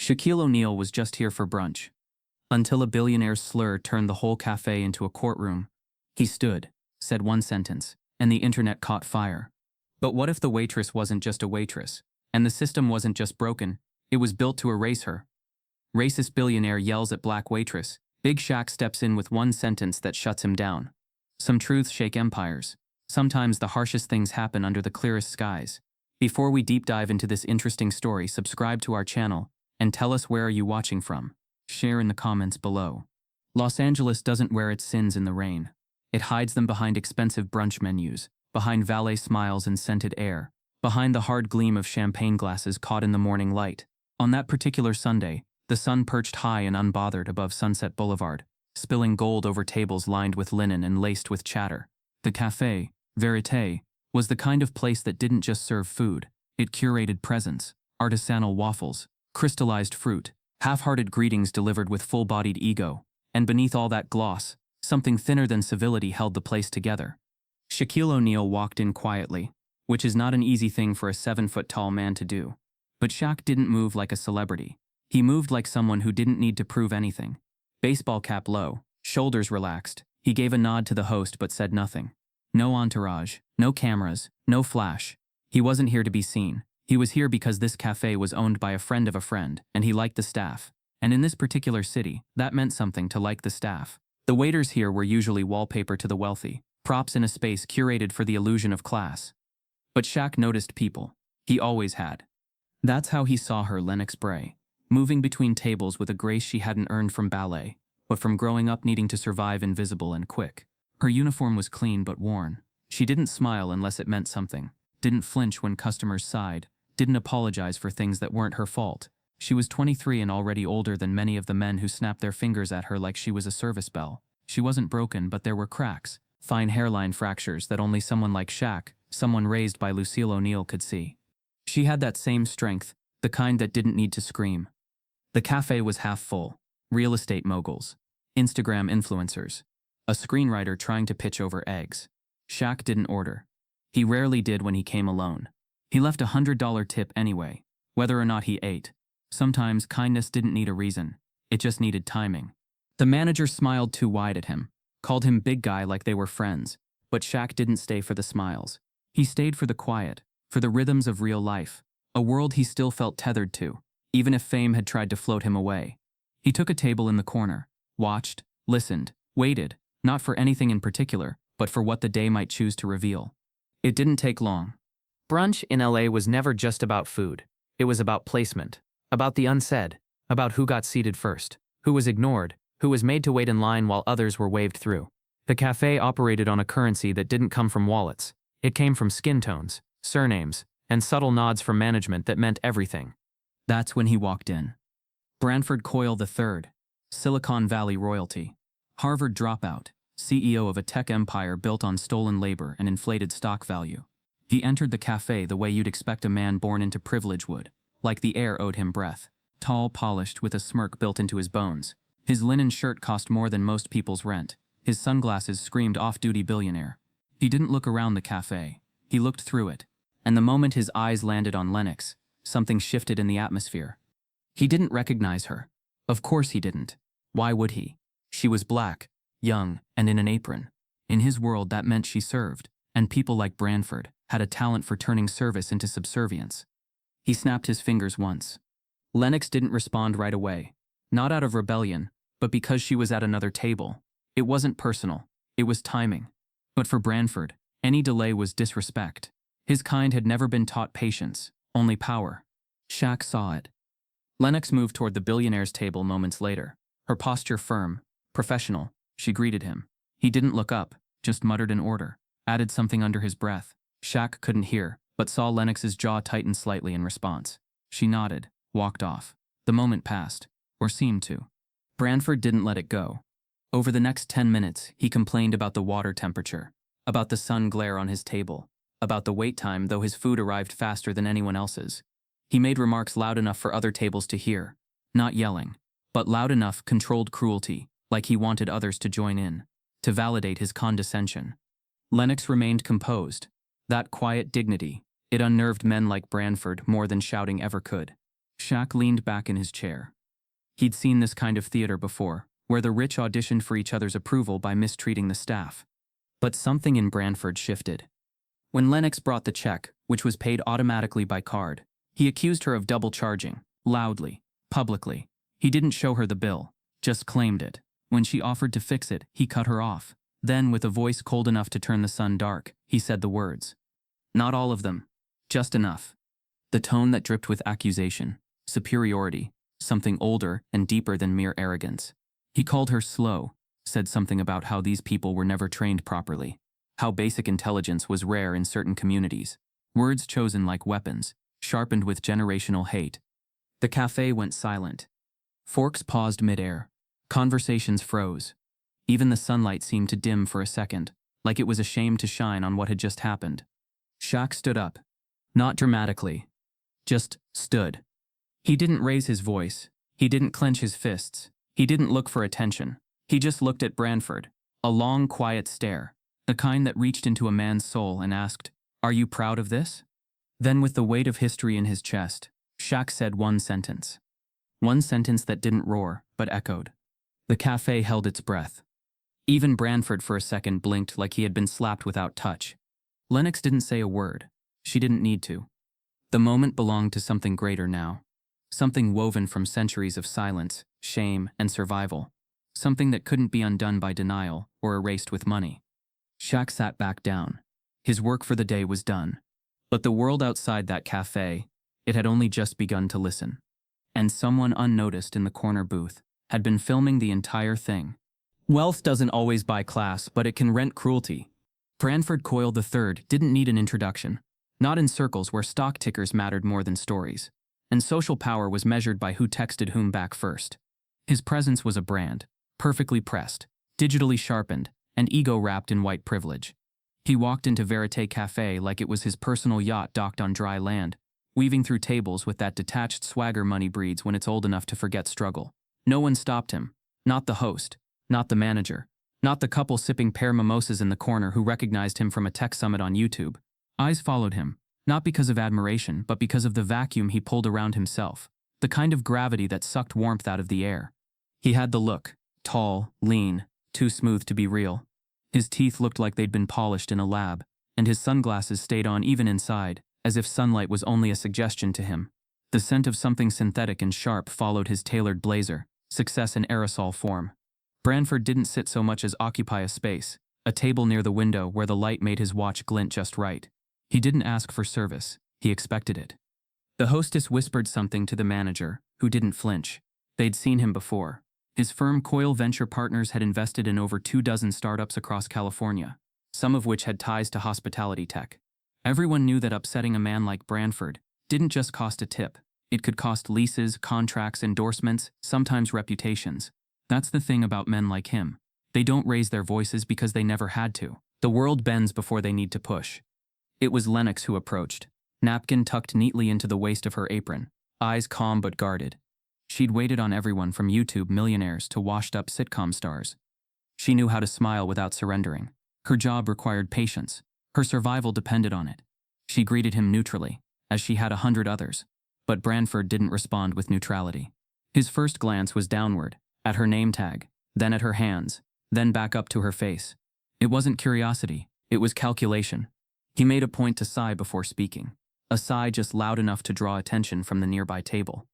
Shaquille O'Neal was just here for brunch. Until a billionaire's slur turned the whole cafe into a courtroom. He stood, said one sentence, and the internet caught fire. But what if the waitress wasn't just a waitress, and the system wasn't just broken, it was built to erase her? Racist billionaire yells at black waitress. Big Shaq steps in with one sentence that shuts him down. Some truths shake empires. Sometimes the harshest things happen under the clearest skies. Before we deep dive into this interesting story, subscribe to our channel and tell us where are you watching from. Share in the comments below. Los Angeles doesn't wear its sins in the rain. It hides them behind expensive brunch menus, behind valet smiles and scented air, behind the hard gleam of champagne glasses caught in the morning light. On that particular Sunday, the sun perched high and unbothered above Sunset Boulevard, spilling gold over tables lined with linen and laced with chatter. The Café, Verité, was the kind of place that didn't just serve food. It curated presence, artisanal waffles, crystallized fruit, half-hearted greetings delivered with full-bodied ego, and beneath all that gloss, something thinner than civility held the place together. Shaquille O'Neal walked in quietly, which is not an easy thing for a 7-foot-tall man to do. But Shaq didn't move like a celebrity. He moved like someone who didn't need to prove anything. Baseball cap low, shoulders relaxed, he gave a nod to the host but said nothing. No entourage, no cameras, no flash. He wasn't here to be seen. He was here because this cafe was owned by a friend of a friend, and he liked the staff. And in this particular city, that meant something to like the staff. The waiters here were usually wallpaper to the wealthy, props in a space curated for the illusion of class. But Shaq noticed people. He always had. That's how he saw her, Lennox Bray, moving between tables with a grace she hadn't earned from ballet, but from growing up needing to survive invisible and quick. Her uniform was clean but worn. She didn't smile unless it meant something, didn't flinch when customers sighed, didn't apologize for things that weren't her fault. She was 23 and already older than many of the men who snapped their fingers at her like she was a service bell. She wasn't broken, but there were cracks, fine hairline fractures that only someone like Shaq, someone raised by Lucille O'Neal, could see. She had that same strength, the kind that didn't need to scream. The cafe was half full. Real estate moguls, Instagram influencers, a screenwriter trying to pitch over eggs. Shaq didn't order. He rarely did when he came alone. He left a $100 tip anyway, whether or not he ate. Sometimes kindness didn't need a reason. It just needed timing. The manager smiled too wide at him, called him big guy like they were friends, but Shaq didn't stay for the smiles. He stayed for the quiet, for the rhythms of real life, a world he still felt tethered to, even if fame had tried to float him away. He took a table in the corner, watched, listened, waited, not for anything in particular, but for what the day might choose to reveal. It didn't take long. Brunch in LA was never just about food. It was about placement, about the unsaid, about who got seated first, who was ignored, who was made to wait in line while others were waved through. The cafe operated on a currency that didn't come from wallets. It came from skin tones, surnames, and subtle nods from management that meant everything. That's when he walked in. Branford Coyle III, Silicon Valley royalty, Harvard dropout, CEO of a tech empire built on stolen labor and inflated stock value. He entered the cafe the way you'd expect a man born into privilege would, like the air owed him breath. Tall, polished, with a smirk built into his bones. His linen shirt cost more than most people's rent. His sunglasses screamed off-duty billionaire. He didn't look around the cafe. He looked through it. And the moment his eyes landed on Lennox, something shifted in the atmosphere. He didn't recognize her. Of course he didn't. Why would he? She was black, young, and in an apron. In his world that meant she served, and people like Branford had a talent for turning service into subservience. He snapped his fingers once. Lennox didn't respond right away. Not out of rebellion, but because she was at another table. It wasn't personal. It was timing. But for Branford, any delay was disrespect. His kind had never been taught patience, only power. Shaq saw it. Lennox moved toward the billionaire's table moments later. Her posture firm, professional. She greeted him. He didn't look up, just muttered an order, added something under his breath. Shaq couldn't hear, but saw Lennox's jaw tighten slightly in response. She nodded, walked off. The moment passed, or seemed to. Branford didn't let it go. Over the next 10 minutes, he complained about the water temperature, about the sun glare on his table, about the wait time though his food arrived faster than anyone else's. He made remarks loud enough for other tables to hear, not yelling, but loud enough, controlled cruelty, like he wanted others to join in, to validate his condescension. Lennox remained composed. That quiet dignity, it unnerved men like Branford more than shouting ever could. Shaq leaned back in his chair. He'd seen this kind of theater before, where the rich auditioned for each other's approval by mistreating the staff. But something in Branford shifted. When Lennox brought the check, which was paid automatically by card, he accused her of double charging, loudly, publicly. He didn't show her the bill, just claimed it. When she offered to fix it, he cut her off. Then, with a voice cold enough to turn the sun dark, he said the words. Not all of them. Just enough. The tone that dripped with accusation, superiority, something older and deeper than mere arrogance. He called her slow, said something about how these people were never trained properly, how basic intelligence was rare in certain communities. Words chosen like weapons, sharpened with generational hate. The cafe went silent. Forks paused midair. Conversations froze. Even the sunlight seemed to dim for a second, like it was ashamed to shine on what had just happened. Shaq stood up. Not dramatically. Just stood. He didn't raise his voice. He didn't clench his fists. He didn't look for attention. He just looked at Branford. A long, quiet stare. The kind that reached into a man's soul and asked, "Are you proud of this?" Then, with the weight of history in his chest, Shaq said one sentence. One sentence that didn't roar, but echoed. The cafe held its breath. Even Branford for a second blinked like he had been slapped without touch. Lennox didn't say a word. She didn't need to. The moment belonged to something greater now. Something woven from centuries of silence, shame, and survival. Something that couldn't be undone by denial or erased with money. Shaq sat back down. His work for the day was done. But the world outside that cafe, it had only just begun to listen. And someone unnoticed in the corner booth had been filming the entire thing. Wealth doesn't always buy class, but it can rent cruelty. Branford Coyle III didn't need an introduction. Not in circles where stock tickers mattered more than stories. And social power was measured by who texted whom back first. His presence was a brand, perfectly pressed, digitally sharpened, and ego-wrapped in white privilege. He walked into Verite Cafe like it was his personal yacht docked on dry land, weaving through tables with that detached swagger money breeds when it's old enough to forget struggle. No one stopped him. Not the host. Not the manager. Not the couple sipping pear mimosas in the corner who recognized him from a tech summit on YouTube. Eyes followed him, not because of admiration, but because of the vacuum he pulled around himself, the kind of gravity that sucked warmth out of the air. He had the look, tall, lean, too smooth to be real. His teeth looked like they'd been polished in a lab, and his sunglasses stayed on even inside, as if sunlight was only a suggestion to him. The scent of something synthetic and sharp followed his tailored blazer, success in aerosol form. Branford didn't sit so much as occupy a space, a table near the window where the light made his watch glint just right. He didn't ask for service, he expected it. The hostess whispered something to the manager, who didn't flinch. They'd seen him before. His firm Coyle Venture Partners had invested in over 24 startups across California, some of which had ties to hospitality tech. Everyone knew that upsetting a man like Branford didn't just cost a tip. It could cost leases, contracts, endorsements, sometimes reputations. That's the thing about men like him. They don't raise their voices because they never had to. The world bends before they need to push. It was Lennox who approached, napkin tucked neatly into the waist of her apron, eyes calm but guarded. She'd waited on everyone from YouTube millionaires to washed-up sitcom stars. She knew how to smile without surrendering. Her job required patience. Her survival depended on it. She greeted him neutrally, as she had 100 others. But Branford didn't respond with neutrality. His first glance was downward, at her name tag, then at her hands, then back up to her face. It wasn't curiosity, it was calculation. He made a point to sigh before speaking, a sigh just loud enough to draw attention from the nearby table.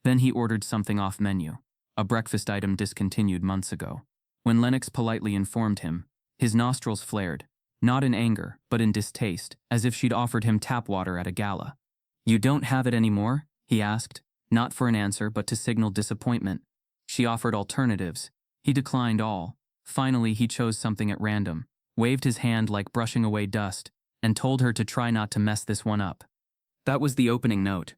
Then he ordered something off menu, a breakfast item discontinued months ago. When Lennox politely informed him, his nostrils flared, not in anger, but in distaste, as if she'd offered him tap water at a gala. "You don't have it anymore?" he asked, not for an answer but to signal disappointment. She offered alternatives. He declined all. Finally, he chose something at random, waved his hand like brushing away dust, and told her to try not to mess this one up. That was the opening note.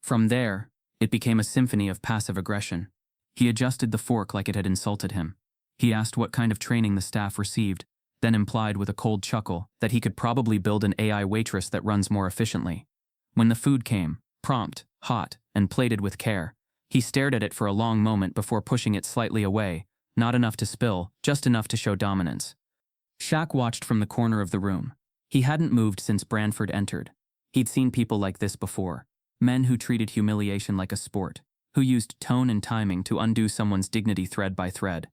From there, it became a symphony of passive aggression. He adjusted the fork like it had insulted him. He asked what kind of training the staff received, then implied with a cold chuckle that he could probably build an AI waitress that runs more efficiently. When the food came, prompt, hot, and plated with care, he stared at it for a long moment before pushing it slightly away, not enough to spill, just enough to show dominance. Shaq watched from the corner of the room. He hadn't moved since Branford entered. He'd seen people like this before. Men who treated humiliation like a sport, who used tone and timing to undo someone's dignity thread by thread.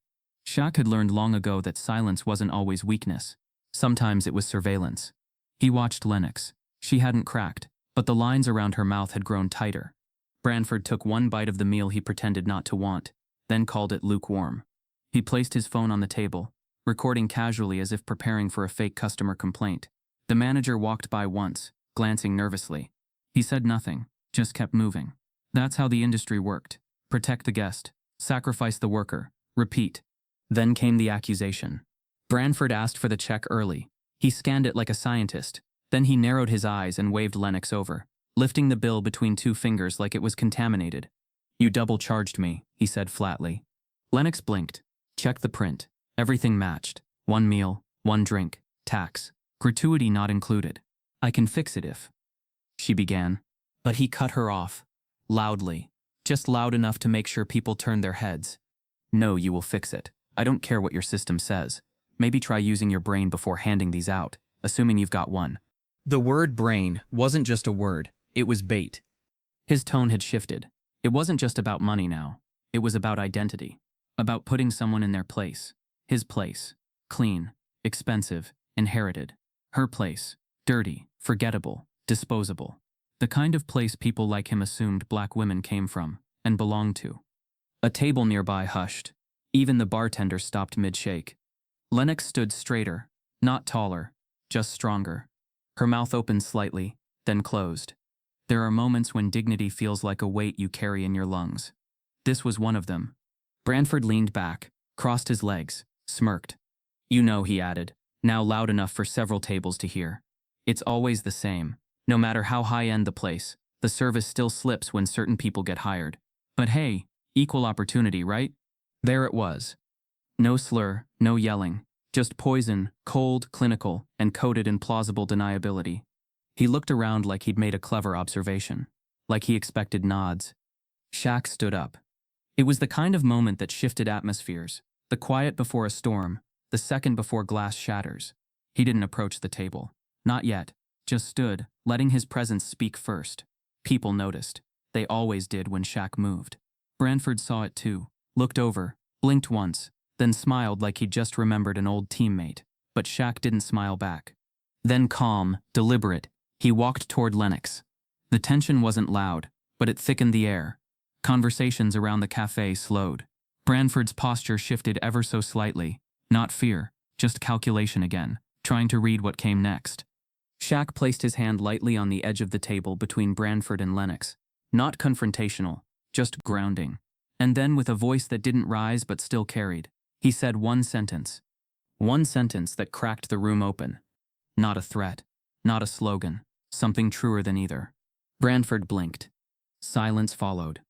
Shaq had learned long ago that silence wasn't always weakness. Sometimes it was surveillance. He watched Lennox. She hadn't cracked, but the lines around her mouth had grown tighter. Branford took one bite of the meal he pretended not to want, then called it lukewarm. He placed his phone on the table, recording casually as if preparing for a fake customer complaint. The manager walked by once, glancing nervously. He said nothing, just kept moving. That's how the industry worked. Protect the guest, sacrifice the worker, repeat. Then came the accusation. Branford asked for the check early. He scanned it like a scientist. Then he narrowed his eyes and waved Lennox over, lifting the bill between two fingers like it was contaminated. You double-charged me, he said flatly. Lennox blinked. Checked the print. Everything matched. One meal, one drink, tax, gratuity not included. I can fix it if... She began. But he cut her off. Loudly. Just loud enough to make sure people turned their heads. No, you will fix it. I don't care what your system says. Maybe try using your brain before handing these out, assuming you've got one. The word brain wasn't just a word, it was bait. His tone had shifted. It wasn't just about money now. It was about identity. About putting someone in their place. His place. Clean, expensive, inherited. Her place. Dirty, forgettable, disposable. The kind of place people like him assumed black women came from and belonged to. A table nearby hushed. Even the bartender stopped mid-shake. Lennox stood straighter, not taller, just stronger. Her mouth opened slightly, then closed. There are moments when dignity feels like a weight you carry in your lungs. This was one of them. Branford leaned back, crossed his legs, smirked. You know, he added, now loud enough for several tables to hear. It's always the same. No matter how high-end the place, the service still slips when certain people get hired. But hey, equal opportunity, right? There it was. No slur, no yelling, just poison, cold, clinical, and coated in plausible deniability. He looked around like he'd made a clever observation, like he expected nods. Shaq stood up. It was the kind of moment that shifted atmospheres, the quiet before a storm, the second before glass shatters. He didn't approach the table. Not yet. Just stood, letting his presence speak first. People noticed. They always did when Shaq moved. Branford saw it too, looked over, blinked once, then smiled like he'd just remembered an old teammate. But Shaq didn't smile back. Then calm, deliberate, he walked toward Lennox. The tension wasn't loud, but it thickened the air. Conversations around the cafe slowed. Branford's posture shifted ever so slightly. Not fear, just calculation again, trying to read what came next. Shaq placed his hand lightly on the edge of the table between Branford and Lennox. Not confrontational, just grounding. And then with a voice that didn't rise but still carried, he said one sentence. One sentence that cracked the room open. Not a threat, not a slogan, something truer than either. Branford blinked. Silence followed.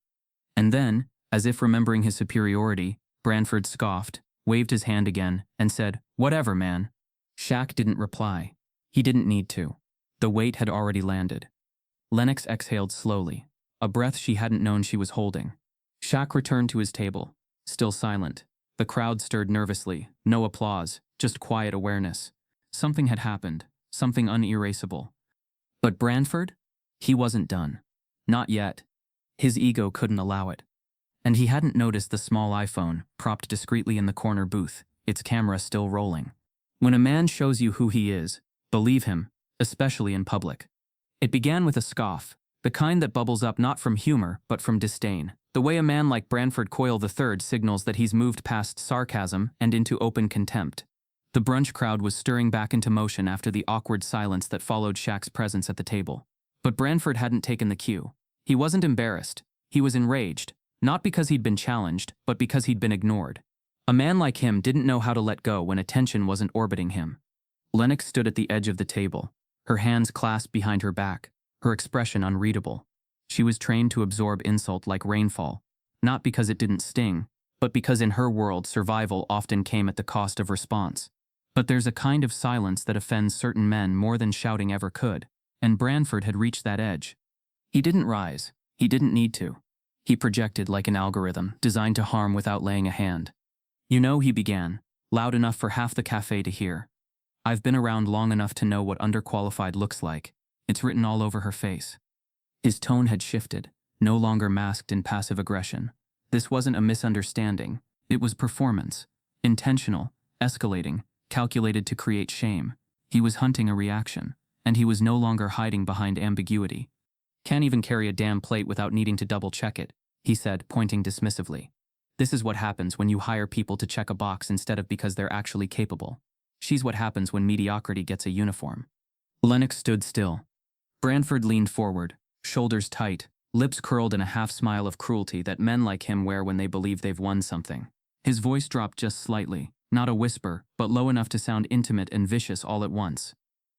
And then, as if remembering his superiority, Branford scoffed, waved his hand again, and said, "Whatever, man." Shaq didn't reply. He didn't need to. The weight had already landed. Lennox exhaled slowly, a breath she hadn't known she was holding. Shaq returned to his table, still silent. The crowd stirred nervously, no applause, just quiet awareness. Something had happened, something unerasable. But Branford? He wasn't done. Not yet. His ego couldn't allow it. And he hadn't noticed the small iPhone, propped discreetly in the corner booth, its camera still rolling. When a man shows you who he is, believe him, especially in public. It began with a scoff, the kind that bubbles up not from humor, but from disdain. The way a man like Branford Coyle III signals that he's moved past sarcasm and into open contempt. The brunch crowd was stirring back into motion after the awkward silence that followed Shaq's presence at the table. But Branford hadn't taken the cue. He wasn't embarrassed. He was enraged, not because he'd been challenged, but because he'd been ignored. A man like him didn't know how to let go when attention wasn't orbiting him. Lennox stood at the edge of the table, her hands clasped behind her back, her expression unreadable. She was trained to absorb insult like rainfall, not because it didn't sting, but because in her world survival often came at the cost of response. But there's a kind of silence that offends certain men more than shouting ever could, and Branford had reached that edge. He didn't rise. He didn't need to. He projected like an algorithm, designed to harm without laying a hand. You know, he began, loud enough for half the cafe to hear. I've been around long enough to know what underqualified looks like. It's written all over her face. His tone had shifted, no longer masked in passive aggression. This wasn't a misunderstanding. It was performance. Intentional, escalating, calculated to create shame. He was hunting a reaction, and he was no longer hiding behind ambiguity. "Can't even carry a damn plate without needing to double-check it," he said, pointing dismissively. "This is what happens when you hire people to check a box instead of because they're actually capable. She's what happens when mediocrity gets a uniform." Lennox stood still. Branford leaned forward, shoulders tight, lips curled in a half-smile of cruelty that men like him wear when they believe they've won something. His voice dropped just slightly, not a whisper, but low enough to sound intimate and vicious all at once.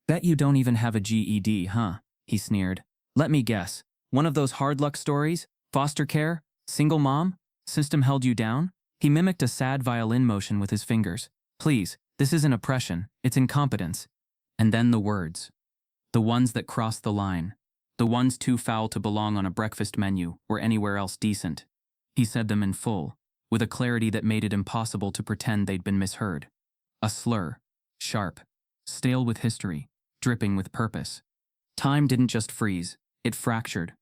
"Bet you don't even have a GED, huh?" he sneered. "Let me guess. One of those hard luck stories? Foster care? Single mom? System held you down?" He mimicked a sad violin motion with his fingers. "Please, this isn't oppression, it's incompetence." And then the words. The ones that crossed the line. The ones too foul to belong on a breakfast menu or anywhere else decent. He said them in full, with a clarity that made it impossible to pretend they'd been misheard. A slur. Sharp. Stale with history. Dripping with purpose. Time didn't just freeze, it fractured.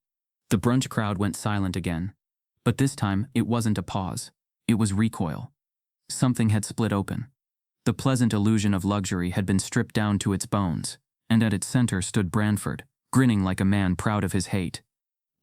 The brunch crowd went silent again. But this time, it wasn't a pause. It was recoil. Something had split open. The pleasant illusion of luxury had been stripped down to its bones, and at its center stood Branford, grinning like a man proud of his hate.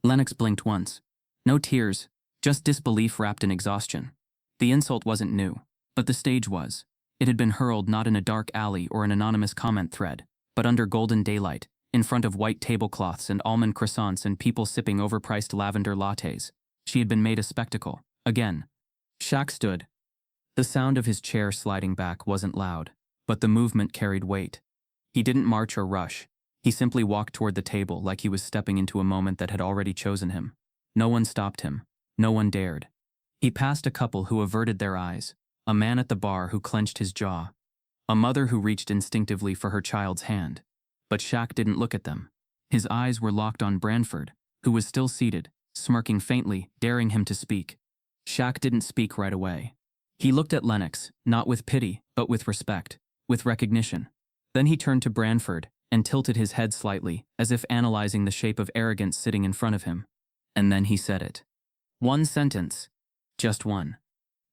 Lennox blinked once. No tears, just disbelief wrapped in exhaustion. The insult wasn't new, but the stage was. It had been hurled not in a dark alley or an anonymous comment thread, but under golden daylight, in front of white tablecloths and almond croissants and people sipping overpriced lavender lattes. She had been made a spectacle, again. Shaq stood. The sound of his chair sliding back wasn't loud, but the movement carried weight. He didn't march or rush. He simply walked toward the table like he was stepping into a moment that had already chosen him. No one stopped him. No one dared. He passed a couple who averted their eyes, a man at the bar who clenched his jaw, a mother who reached instinctively for her child's hand. But Shaq didn't look at them. His eyes were locked on Branford, who was still seated, smirking faintly, daring him to speak. Shaq didn't speak right away. He looked at Lennox, not with pity, but with respect, with recognition. Then he turned to Branford and tilted his head slightly, as if analyzing the shape of arrogance sitting in front of him. And then he said it. One sentence. Just one.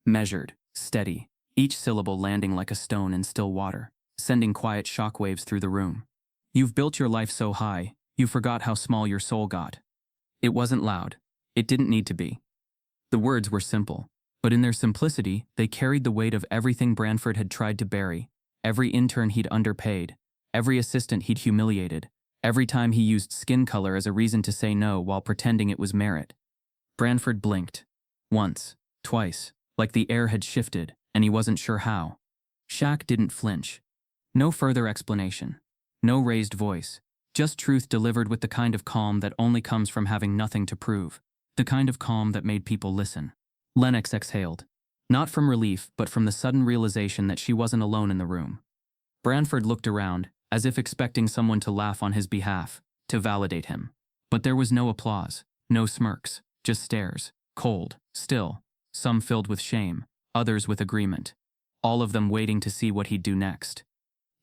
Measured, steady, each syllable landing like a stone in still water, sending quiet shockwaves through the room. "You've built your life so high, you forgot how small your soul got." It wasn't loud. It didn't need to be. The words were simple, but in their simplicity, they carried the weight of everything Branford had tried to bury, every intern he'd underpaid, every assistant he'd humiliated, every time he used skin color as a reason to say no while pretending it was merit. Branford blinked. Once, twice, like the air had shifted, and he wasn't sure how. Shaq didn't flinch. No further explanation. No raised voice. Just truth delivered with the kind of calm that only comes from having nothing to prove. The kind of calm that made people listen. Lennox exhaled. Not from relief, but from the sudden realization that she wasn't alone in the room. Branford looked around, as if expecting someone to laugh on his behalf, to validate him. But there was no applause, no smirks, just stares, cold, still, some filled with shame, others with agreement. All of them waiting to see what he'd do next.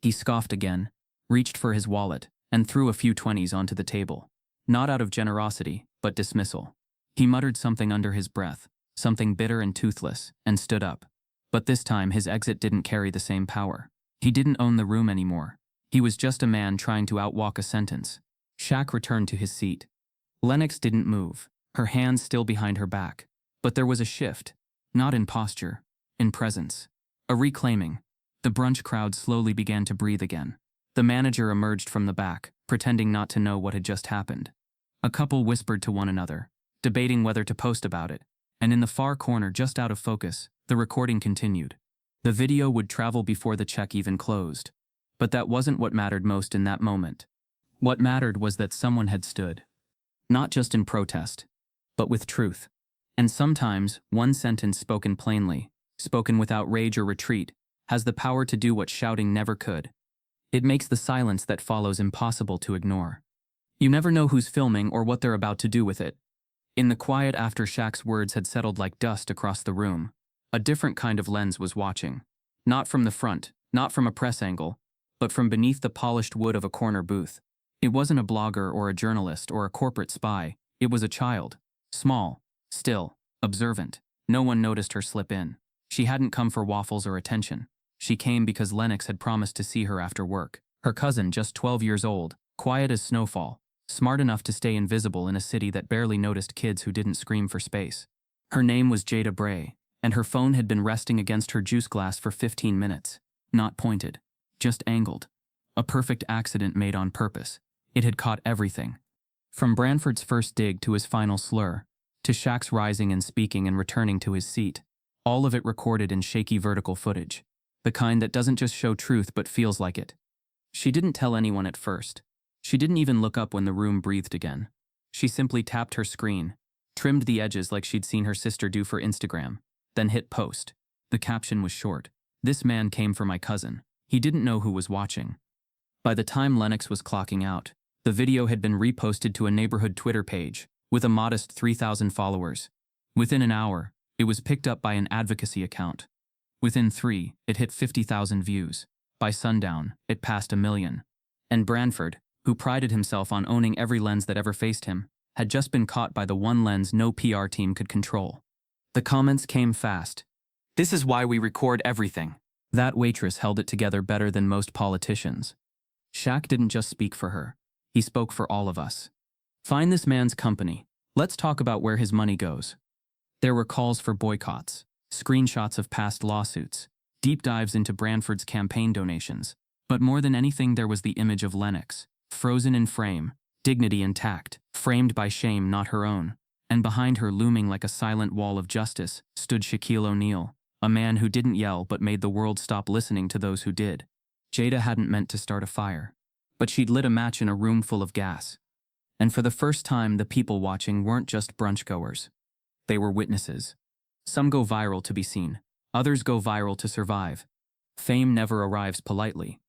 He scoffed again, reached for his wallet, and threw a few 20s onto the table. Not out of generosity, but dismissal. He muttered something under his breath, something bitter and toothless, and stood up. But this time his exit didn't carry the same power. He didn't own the room anymore. He was just a man trying to outwalk a sentence. Shaq returned to his seat. Lennox didn't move, her hands still behind her back. But there was a shift, not in posture, in presence. A reclaiming. The brunch crowd slowly began to breathe again. The manager emerged from the back, pretending not to know what had just happened. A couple whispered to one another, debating whether to post about it, and in the far corner just out of focus, the recording continued. The video would travel before the check even closed. But that wasn't what mattered most in that moment. What mattered was that someone had stood. Not just in protest, but with truth. And sometimes, one sentence spoken plainly, spoken without rage or retreat, has the power to do what shouting never could. It makes the silence that follows impossible to ignore. You never know who's filming or what they're about to do with it. In the quiet after Shaq's words had settled like dust across the room, a different kind of lens was watching. Not from the front, not from a press angle, but from beneath the polished wood of a corner booth. It wasn't a blogger or a journalist or a corporate spy. It was a child. Small, still, observant. No one noticed her slip in. She hadn't come for waffles or attention. She came because Lennox had promised to see her after work. Her cousin, just 12 years old, quiet as snowfall, smart enough to stay invisible in a city that barely noticed kids who didn't scream for space. Her name was Jada Bray, and her phone had been resting against her juice glass for 15 minutes. Not pointed, just angled. A perfect accident made on purpose. It had caught everything. From Branford's first dig to his final slur, to Shaq's rising and speaking and returning to his seat. All of it recorded in shaky vertical footage. The kind that doesn't just show truth but feels like it. She didn't tell anyone at first. She didn't even look up when the room breathed again. She simply tapped her screen, trimmed the edges like she'd seen her sister do for Instagram, then hit post. The caption was short. "This man came for my cousin. He didn't know who was watching." By the time Lennox was clocking out, the video had been reposted to a neighborhood Twitter page, with a modest 3,000 followers. Within an hour, it was picked up by an advocacy account. Within 3, it hit 50,000 views. By sundown, it passed 1 million. And Branford, who prided himself on owning every lens that ever faced him, had just been caught by the one lens no PR team could control. The comments came fast. "This is why we record everything." That waitress held it together better than most politicians. Shaq didn't just speak for her. He spoke for all of us. Find this man's company. Let's talk about where his money goes. There were calls for boycotts, screenshots of past lawsuits, deep dives into Branford's campaign donations. But more than anything, there was the image of Lennox, frozen in frame, dignity intact, framed by shame not her own. And behind her, looming like a silent wall of justice, stood Shaquille O'Neal, a man who didn't yell but made the world stop listening to those who did. Jada hadn't meant to start a fire, but she'd lit a match in a room full of gas. And for the first time, the people watching weren't just brunchgoers. They were witnesses. Some go viral to be seen. Others go viral to survive. Fame never arrives politely.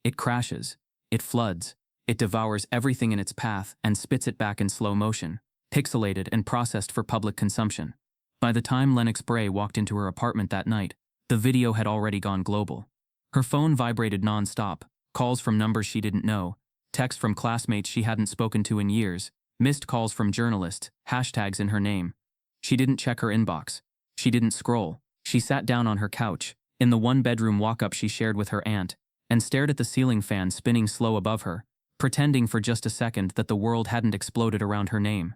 It crashes. It floods. It devours everything in its path and spits it back in slow motion, pixelated and processed for public consumption. By the time Lennox Bray walked into her apartment that night, the video had already gone global. Her phone vibrated non-stop, calls from numbers she didn't know, texts from classmates she hadn't spoken to in years, missed calls from journalists, hashtags in her name. She didn't check her inbox. She didn't scroll. She sat down on her couch, in the one-bedroom walk-up she shared with her aunt, and stared at the ceiling fan spinning slow above her, pretending for just a second that the world hadn't exploded around her name.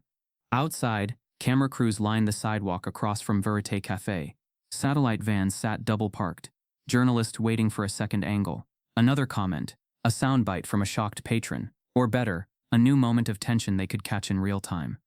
Outside, camera crews lined the sidewalk across from Verite Cafe. Satellite vans sat double-parked, journalists waiting for a second angle. Another comment, a soundbite from a shocked patron, or better, a new moment of tension they could catch in real time.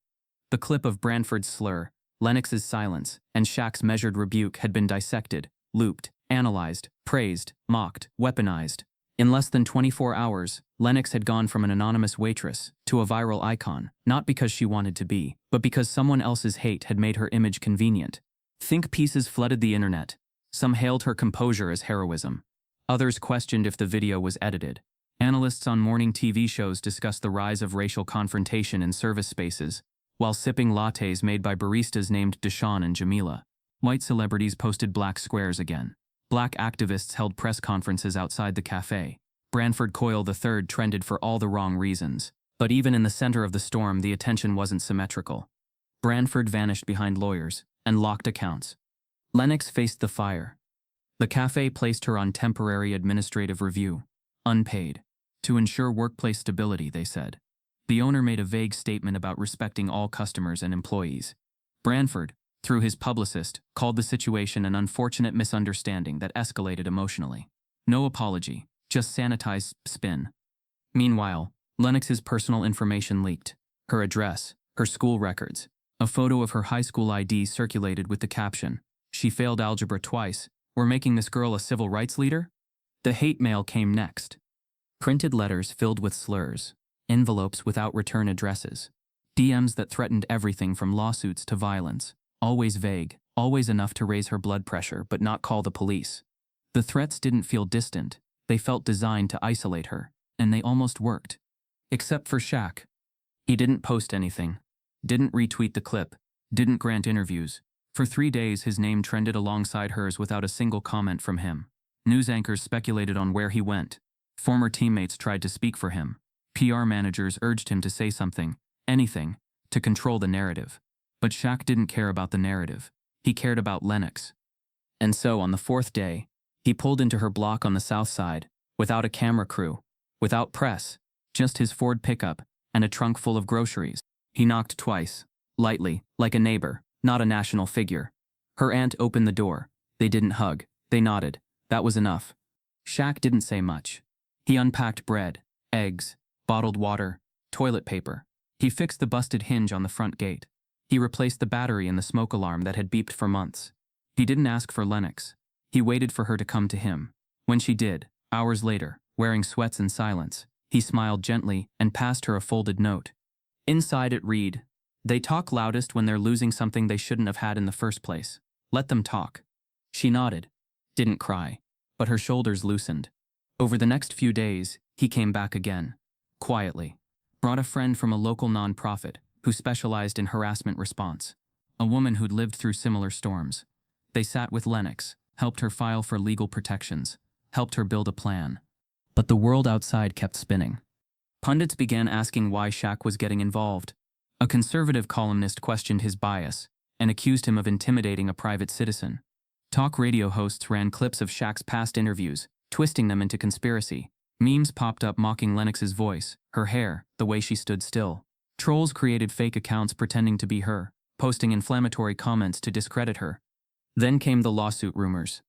The clip of Branford's slur, Lennox's silence, and Shaq's measured rebuke had been dissected, looped, analyzed, praised, mocked, weaponized. In less than 24 hours, Lennox had gone from an anonymous waitress to a viral icon, not because she wanted to be, but because someone else's hate had made her image convenient. Think pieces flooded the internet. Some hailed her composure as heroism. Others questioned if the video was edited. Analysts on morning TV shows discussed the rise of racial confrontation in service spaces, while sipping lattes made by baristas named Deshaun and Jamila. White celebrities posted black squares again. Black activists held press conferences outside the cafe. Branford Coyle III trended for all the wrong reasons. But even in the center of the storm, the attention wasn't symmetrical. Branford vanished behind lawyers and locked accounts. Lennox faced the fire. The cafe placed her on temporary administrative review, unpaid, to ensure workplace stability, they said. The owner made a vague statement about respecting all customers and employees. Branford, through his publicist, called the situation an unfortunate misunderstanding that escalated emotionally. No apology, just sanitized spin. Meanwhile, Lennox's personal information leaked. Her address, her school records. A photo of her high school ID circulated with the caption, "She failed algebra twice. We're making this girl a civil rights leader?" The hate mail came next. Printed letters filled with slurs, envelopes without return addresses, DMs that threatened everything from lawsuits to violence. Always vague, always enough to raise her blood pressure but not call the police. The threats didn't feel distant, they felt designed to isolate her, and they almost worked. Except for Shaq. He didn't post anything, didn't retweet the clip, didn't grant interviews. For 3 days his name trended alongside hers without a single comment from him. News anchors speculated on where he went. Former teammates tried to speak for him. PR managers urged him to say something, anything, to control the narrative. But Shaq didn't care about the narrative. He cared about Lennox. And so, on the fourth day, he pulled into her block on the south side, without a camera crew, without press, just his Ford pickup and a trunk full of groceries. He knocked twice, lightly, like a neighbor, not a national figure. Her aunt opened the door. They didn't hug. They nodded. That was enough. Shaq didn't say much. He unpacked bread, eggs, bottled water, toilet paper. He fixed the busted hinge on the front gate. He replaced the battery in the smoke alarm that had beeped for months. He didn't ask for Lennox. He waited for her to come to him. When she did, hours later, wearing sweats and silence, he smiled gently and passed her a folded note. Inside it read, "They talk loudest when they're losing something they shouldn't have had in the first place. Let them talk." She nodded, didn't cry, but her shoulders loosened. Over the next few days, he came back again, quietly. Brought a friend from a local nonprofit who specialized in harassment response, a woman who'd lived through similar storms. They sat with Lennox, helped her file for legal protections, helped her build a plan. But the world outside kept spinning. Pundits began asking why Shaq was getting involved. A conservative columnist questioned his bias and accused him of intimidating a private citizen. Talk radio hosts ran clips of Shaq's past interviews, twisting them into conspiracy. Memes popped up mocking Lennox's voice, her hair, the way she stood still. Trolls created fake accounts pretending to be her, posting inflammatory comments to discredit her. Then came the lawsuit rumors.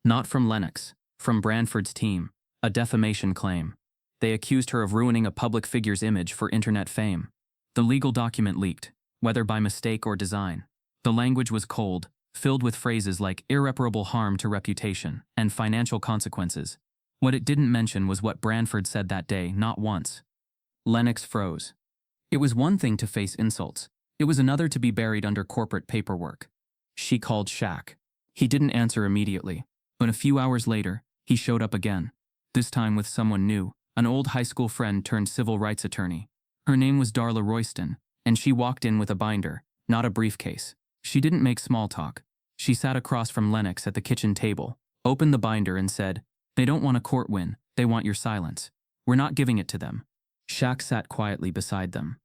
Not from Lennox, from Branford's team, a defamation claim. They accused her of ruining a public figure's image for internet fame. The legal document leaked, whether by mistake or design. The language was cold, filled with phrases like irreparable harm to reputation and financial consequences. What it didn't mention was what Branford said that day, not once. Lennox froze. It was one thing to face insults. It was another to be buried under corporate paperwork. She called Shaq. He didn't answer immediately, but a few hours later, he showed up again. This time with someone new, an old high school friend turned civil rights attorney. Her name was Darla Royston, and she walked in with a binder, not a briefcase. She didn't make small talk. She sat across from Lennox at the kitchen table, opened the binder and said, "They don't want a court win, they want your silence. We're not giving it to them." Shaq sat quietly beside them.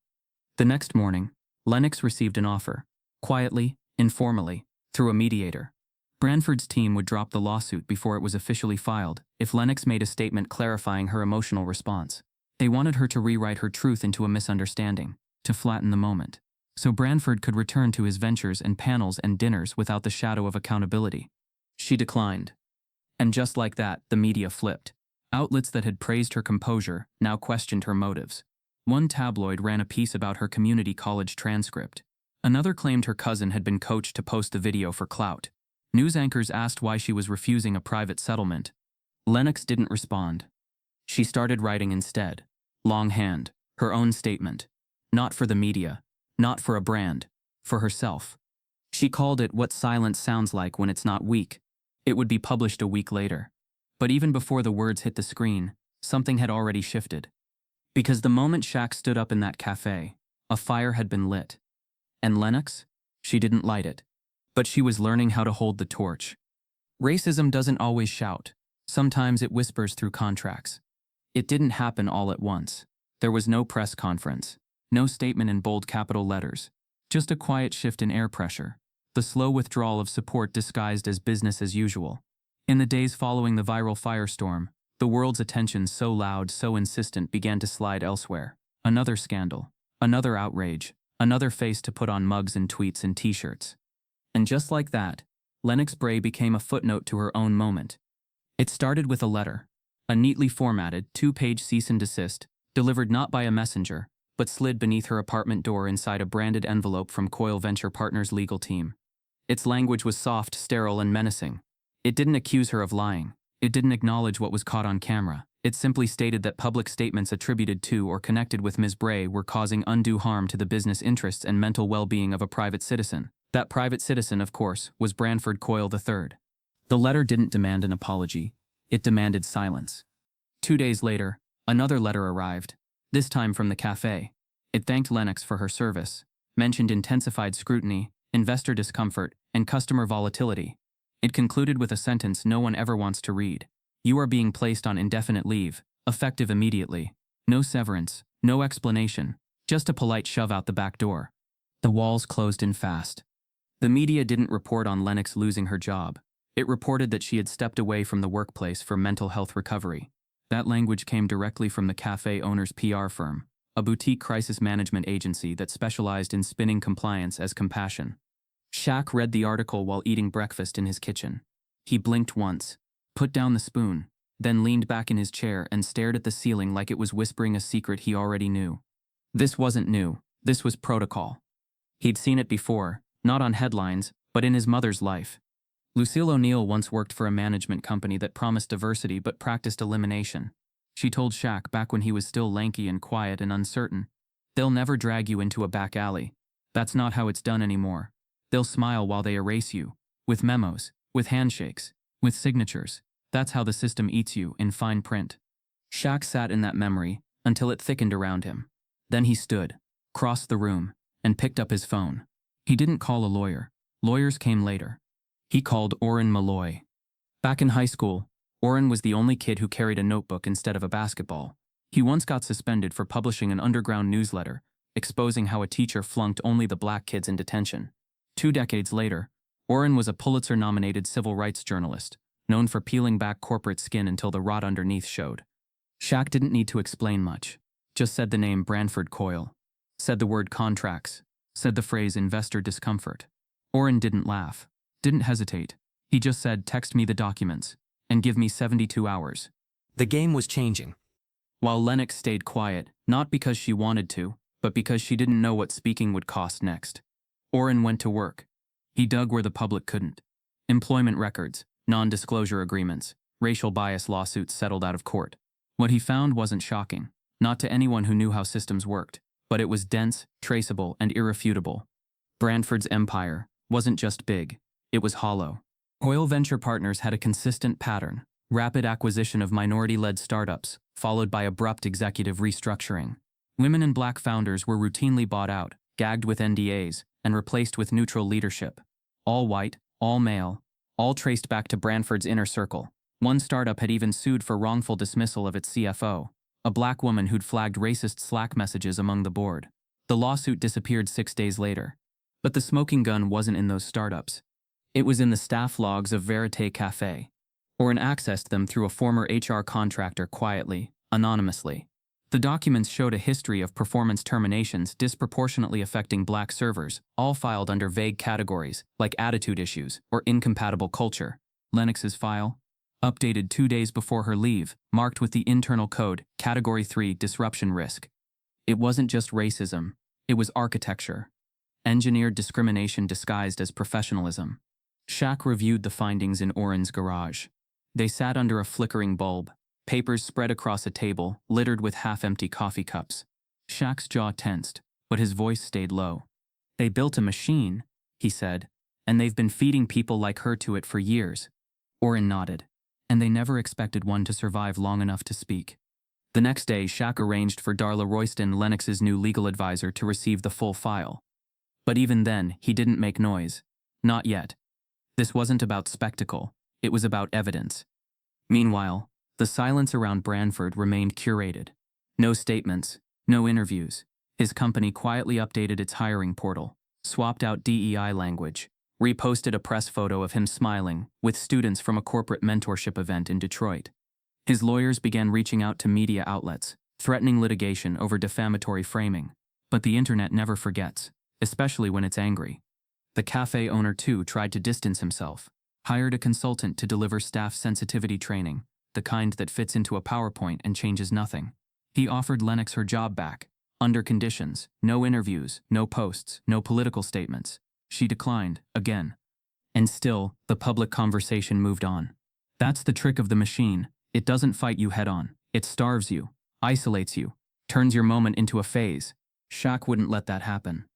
The next morning, Lennox received an offer, quietly, informally, through a mediator. Branford's team would drop the lawsuit before it was officially filed if Lennox made a statement clarifying her emotional response. They wanted her to rewrite her truth into a misunderstanding, to flatten the moment, so Branford could return to his ventures and panels and dinners without the shadow of accountability. She declined. And just like that, the media flipped. Outlets that had praised her composure now questioned her motives. One tabloid ran a piece about her community college transcript. Another claimed her cousin had been coached to post the video for clout. News anchors asked why she was refusing a private settlement. Lennox didn't respond. She started writing instead. Longhand, her own statement. Not for the media, not for a brand, for herself. She called it What Silence Sounds Like When It's Not Weak. It would be published a week later. But even before the words hit the screen, something had already shifted. Because the moment Shaq stood up in that cafe, a fire had been lit. And Lennox? She didn't light it. But she was learning how to hold the torch. Racism doesn't always shout. Sometimes it whispers through contracts. It didn't happen all at once. There was no press conference, no statement in bold capital letters, just a quiet shift in air pressure, the slow withdrawal of support disguised as business as usual. In the days following the viral firestorm, the world's attention, so loud, so insistent, began to slide elsewhere. Another scandal, another outrage, another face to put on mugs and tweets and t-shirts. And just like that, Lennox Bray became a footnote to her own moment. It started with a letter, a neatly formatted, 2-page cease and desist, delivered not by a messenger, but slid beneath her apartment door inside a branded envelope from Coyle Venture Partners' legal team. Its language was soft, sterile, and menacing. It didn't accuse her of lying. It didn't acknowledge what was caught on camera. It simply stated that public statements attributed to or connected with Ms. Bray were causing undue harm to the business interests and mental well-being of a private citizen. That private citizen, of course, was Branford Coyle III. The letter didn't demand an apology. It demanded silence. 2 days later, another letter arrived, this time from the cafe. It thanked Lennox for her service, mentioned intensified scrutiny, investor discomfort, and customer volatility. It concluded with a sentence no one ever wants to read. You are being placed on indefinite leave, effective immediately. No severance, no explanation, just a polite shove out the back door. The walls closed in fast. The media didn't report on Lennox losing her job. It reported that she had stepped away from the workplace for mental health recovery. That language came directly from the cafe owner's PR firm, a boutique crisis management agency that specialized in spinning compliance as compassion. Shaq read the article while eating breakfast in his kitchen. He blinked once, put down the spoon, then leaned back in his chair and stared at the ceiling like it was whispering a secret he already knew. This wasn't new. This was protocol. He'd seen it before, not on headlines, but in his mother's life. Lucille O'Neill once worked for a management company that promised diversity but practiced elimination. She told Shaq back when he was still lanky and quiet and uncertain, "They'll never drag you into a back alley. That's not how it's done anymore. They'll smile while they erase you. With memos, with handshakes, with signatures. That's how the system eats you, in fine print." Shaq sat in that memory until it thickened around him. Then he stood, crossed the room, and picked up his phone. He didn't call a lawyer. Lawyers came later. He called Orrin Malloy. Back in high school, Orrin was the only kid who carried a notebook instead of a basketball. He once got suspended for publishing an underground newsletter, exposing how a teacher flunked only the black kids in detention. 2 decades later, Orrin was a Pulitzer-nominated civil rights journalist, known for peeling back corporate skin until the rot underneath showed. Shaq didn't need to explain much. Just said the name Branford Coyle. Said the word contracts. Said the phrase investor discomfort. Orrin didn't laugh. Didn't hesitate. He just said, "Text me the documents, and give me 72 hours. The game was changing. While Lennox stayed quiet, not because she wanted to, but because she didn't know what speaking would cost next. Orrin went to work. He dug where the public couldn't. Employment records, non-disclosure agreements, racial bias lawsuits settled out of court. What he found wasn't shocking, not to anyone who knew how systems worked, but it was dense, traceable, and irrefutable. Branford's empire wasn't just big. It was hollow. Oil venture partners had a consistent pattern: rapid acquisition of minority-led startups, followed by abrupt executive restructuring. Women and black founders were routinely bought out, gagged with NDAs, and replaced with neutral leadership. All white, all male, all traced back to Branford's inner circle. One startup had even sued for wrongful dismissal of its CFO, a black woman who'd flagged racist Slack messages among the board. The lawsuit disappeared 6 days later. But the smoking gun wasn't in those startups. It was in the staff logs of Verite Cafe. Orrin accessed them through a former HR contractor quietly, anonymously. The documents showed a history of performance terminations disproportionately affecting black servers, all filed under vague categories like attitude issues or incompatible culture. Lennox's file, updated 2 days before her leave, marked with the internal code Category 3 disruption risk. It wasn't just racism, it was architecture. Engineered discrimination disguised as professionalism. Shaq reviewed the findings in Orrin's garage. They sat under a flickering bulb, papers spread across a table littered with half-empty coffee cups. Shaq's jaw tensed, but his voice stayed low. "They built a machine," he said, "and they've been feeding people like her to it for years." Orrin nodded. "And they never expected one to survive long enough to speak." The next day, Shaq arranged for Darla Royston, Lennox's new legal advisor, to receive the full file. But even then, he didn't make noise. Not yet. This wasn't about spectacle. It was about evidence. Meanwhile, the silence around Branford remained curated. No statements, no interviews. His company quietly updated its hiring portal, swapped out DEI language, reposted a press photo of him smiling with students from a corporate mentorship event in Detroit. His lawyers began reaching out to media outlets, threatening litigation over defamatory framing. But the internet never forgets, especially when it's angry. The cafe owner, too, tried to distance himself, hired a consultant to deliver staff sensitivity training, the kind that fits into a PowerPoint and changes nothing. He offered Lennox her job back, under conditions: no interviews, no posts, no political statements. She declined, again. And still, the public conversation moved on. That's the trick of the machine. It doesn't fight you head-on. It starves you, isolates you, turns your moment into a phase. Shaq wouldn't let that happen.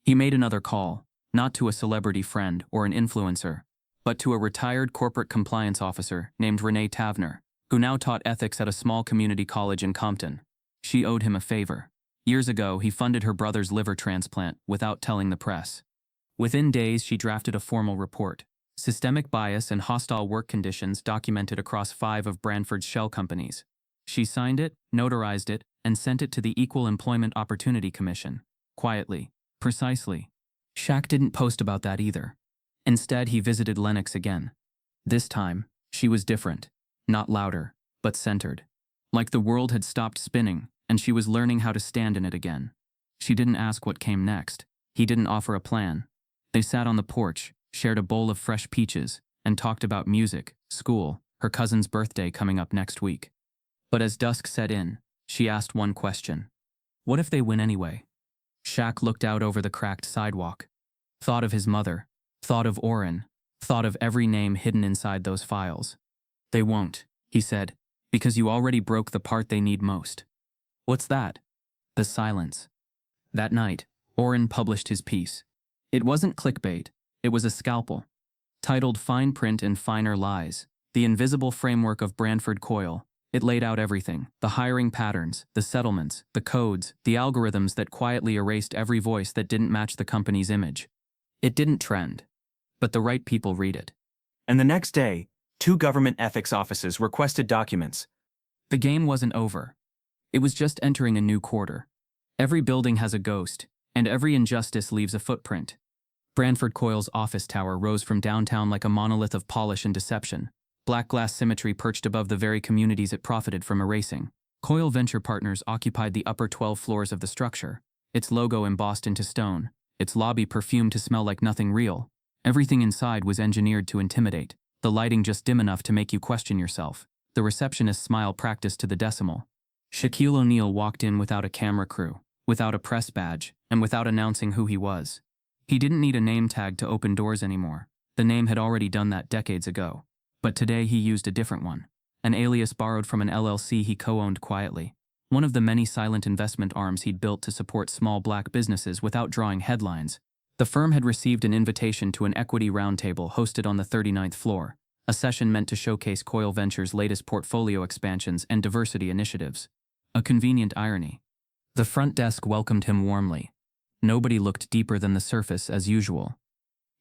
He made another call, not to a celebrity friend or an influencer, but to a retired corporate compliance officer named Renee Tavner, who now taught ethics at a small community college in Compton. She owed him a favor. Years ago, he funded her brother's liver transplant without telling the press. Within days, she drafted a formal report. Systemic bias and hostile work conditions documented across 5 of Branford's shell companies. She signed it, notarized it, and sent it to the Equal Employment Opportunity Commission. Quietly. Precisely. Shaq didn't post about that either. Instead, he visited Lennox again. This time, she was different. Not louder, but centered. Like the world had stopped spinning, and she was learning how to stand in it again. She didn't ask what came next. He didn't offer a plan. They sat on the porch, shared a bowl of fresh peaches, and talked about music, school, her cousin's birthday coming up next week. But as dusk set in, she asked one question. What if they win anyway? Shaq looked out over the cracked sidewalk. Thought of his mother. Thought of Oren. Thought of every name hidden inside those files. They won't, he said, because you already broke the part they need most. What's that? The silence. That night, Oren published his piece. It wasn't clickbait, it was a scalpel. Titled Fine Print and Finer Lies, The Invisible Framework of Branford Coyle, it laid out everything, the hiring patterns, the settlements, the codes, the algorithms that quietly erased every voice that didn't match the company's image. It didn't trend, but the right people read it. And the next day, 2 government ethics offices requested documents. The game wasn't over. It was just entering a new quarter. Every building has a ghost, and every injustice leaves a footprint. Branford Coyle's office tower rose from downtown like a monolith of polish and deception. Black glass symmetry perched above the very communities it profited from erasing. Coyle Venture Partners occupied the upper 12 floors of the structure, its logo embossed into stone, its lobby perfumed to smell like nothing real. Everything inside was engineered to intimidate, the lighting just dim enough to make you question yourself. The receptionist's smile practiced to the decimal. Shaquille O'Neal walked in without a camera crew, without a press badge, and without announcing who he was. He didn't need a name tag to open doors anymore. The name had already done that decades ago. But today he used a different one. An alias borrowed from an LLC he co-owned quietly. One of the many silent investment arms he'd built to support small black businesses without drawing headlines. The firm had received an invitation to an equity roundtable hosted on the 39th floor, a session meant to showcase Coyle Ventures' latest portfolio expansions and diversity initiatives. A convenient irony. The front desk welcomed him warmly. Nobody looked deeper than the surface as usual.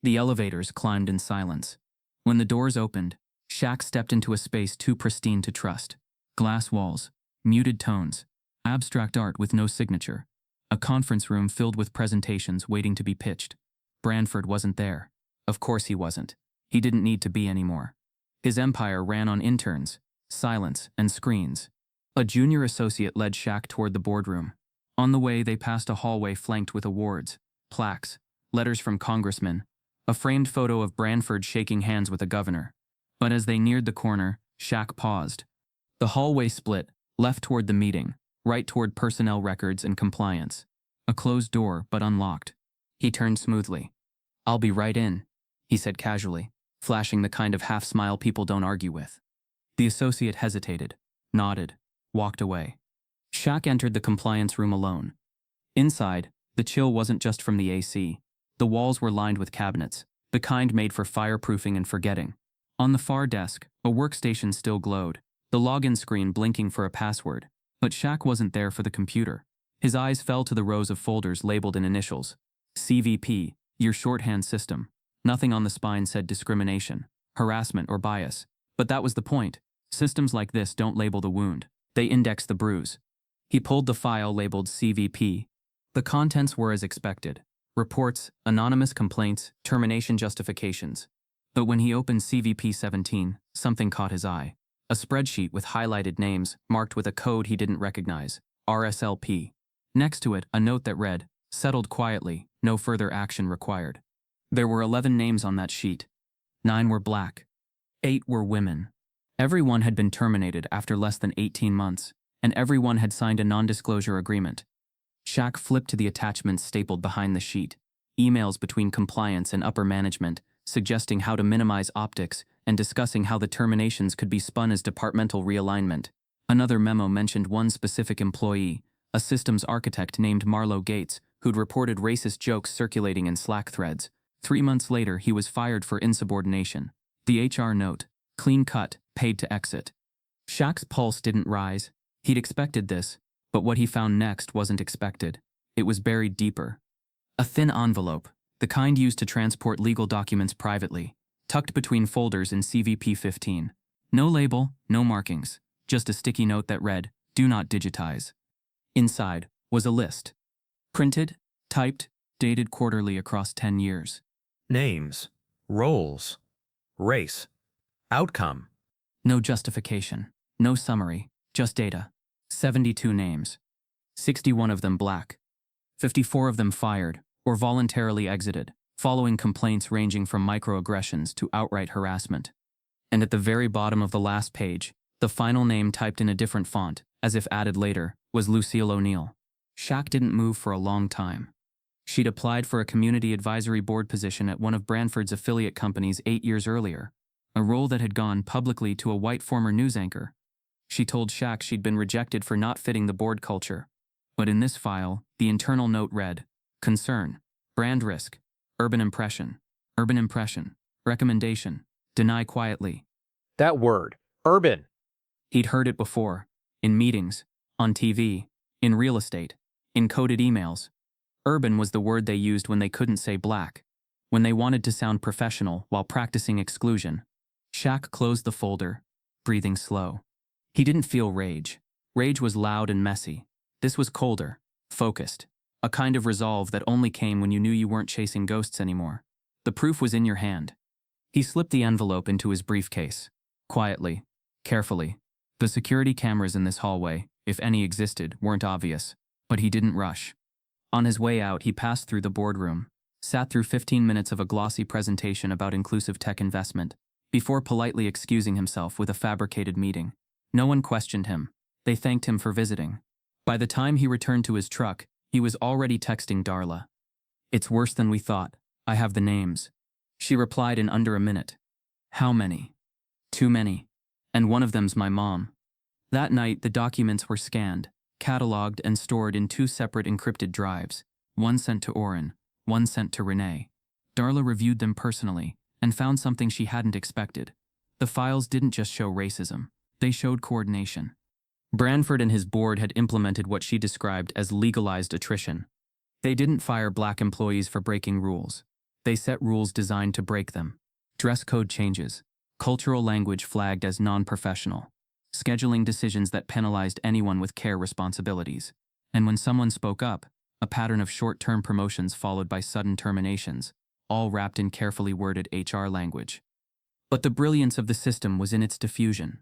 The elevators climbed in silence. When the doors opened, Shaq stepped into a space too pristine to trust. Glass walls, muted tones, abstract art with no signature. A conference room filled with presentations waiting to be pitched. Branford wasn't there. Of course he wasn't. He didn't need to be anymore. His empire ran on interns, silence, and screens. A junior associate led Shaq toward the boardroom. On the way, they passed a hallway flanked with awards, plaques, letters from congressmen, a framed photo of Branford shaking hands with a governor. But as they neared the corner, Shaq paused. The hallway split, left toward the meeting, right toward personnel records and compliance. A closed door, but unlocked. He turned smoothly. "I'll be right in," he said casually, flashing the kind of half-smile people don't argue with. The associate hesitated, nodded, walked away. Shaq entered the compliance room alone. Inside, the chill wasn't just from the AC. The walls were lined with cabinets, the kind made for fireproofing and forgetting. On the far desk, a workstation still glowed, the login screen blinking for a password. But Shaq wasn't there for the computer. His eyes fell to the rows of folders labeled in initials. CVP, your shorthand system. Nothing on the spine said discrimination, harassment, or bias. But that was the point. Systems like this don't label the wound. They index the bruise. He pulled the file labeled CVP. The contents were as expected. Reports, anonymous complaints, termination justifications. But when he opened CVP 17, something caught his eye. A spreadsheet with highlighted names, marked with a code he didn't recognize, RSLP. Next to it, a note that read, "Settled quietly, no further action required." There were 11 names on that sheet. 9 were black. 8 were women. Everyone had been terminated after less than 18 months, and everyone had signed a non-disclosure agreement. Shaq flipped to the attachments stapled behind the sheet, emails between compliance and upper management, suggesting how to minimize optics and discussing how the terminations could be spun as departmental realignment. Another memo mentioned one specific employee, a systems architect named Marlo Gates, who'd reported racist jokes circulating in Slack threads. 3 months later, he was fired for insubordination. The HR note, clean cut, paid to exit. Shaq's pulse didn't rise. He'd expected this, but what he found next wasn't expected. It was buried deeper. A thin envelope, the kind used to transport legal documents privately, tucked between folders in CVP 15. No label, no markings, just a sticky note that read, "Do not digitize." Inside was a list. Printed, typed, dated quarterly across 10 years. Names, roles, race, outcome. No justification, no summary, just data. 72 names. 61 of them black. 54 of them fired or voluntarily exited, following complaints ranging from microaggressions to outright harassment. And at the very bottom of the last page, the final name typed in a different font, as if added later, was Lucille O'Neill. Shaq didn't move for a long time. She'd applied for a community advisory board position at one of Branford's affiliate companies 8 years earlier, a role that had gone publicly to a white former news anchor. She told Shaq she'd been rejected for not fitting the board culture. But in this file, the internal note read, concern, brand risk, urban impression, recommendation, deny quietly. That word, urban. He'd heard it before, in meetings, on TV, in real estate, in coded emails. Urban was the word they used when they couldn't say black, when they wanted to sound professional while practicing exclusion. Shaq closed the folder, breathing slow. He didn't feel rage. Rage was loud and messy. This was colder, focused, a kind of resolve that only came when you knew you weren't chasing ghosts anymore. The proof was in your hand. He slipped the envelope into his briefcase, quietly, carefully. The security cameras in this hallway, if any existed, weren't obvious, but he didn't rush. On his way out, he passed through the boardroom, sat through 15 minutes of a glossy presentation about inclusive tech investment, before politely excusing himself with a fabricated meeting. No one questioned him. They thanked him for visiting. By the time he returned to his truck, he was already texting Darla. "It's worse than we thought. I have the names." She replied in under a minute. "How many?" "Too many. And one of them's my mom." That night, the documents were scanned, cataloged, and stored in 2 separate encrypted drives, one sent to Oren, one sent to Renee. Darla reviewed them personally and found something she hadn't expected. The files didn't just show racism, they showed coordination. Branford and his board had implemented what she described as legalized attrition. They didn't fire black employees for breaking rules. They set rules designed to break them. Dress code changes, cultural language flagged as non-professional, scheduling decisions that penalized anyone with care responsibilities. And when someone spoke up, a pattern of short-term promotions followed by sudden terminations, all wrapped in carefully worded HR language. But the brilliance of the system was in its diffusion.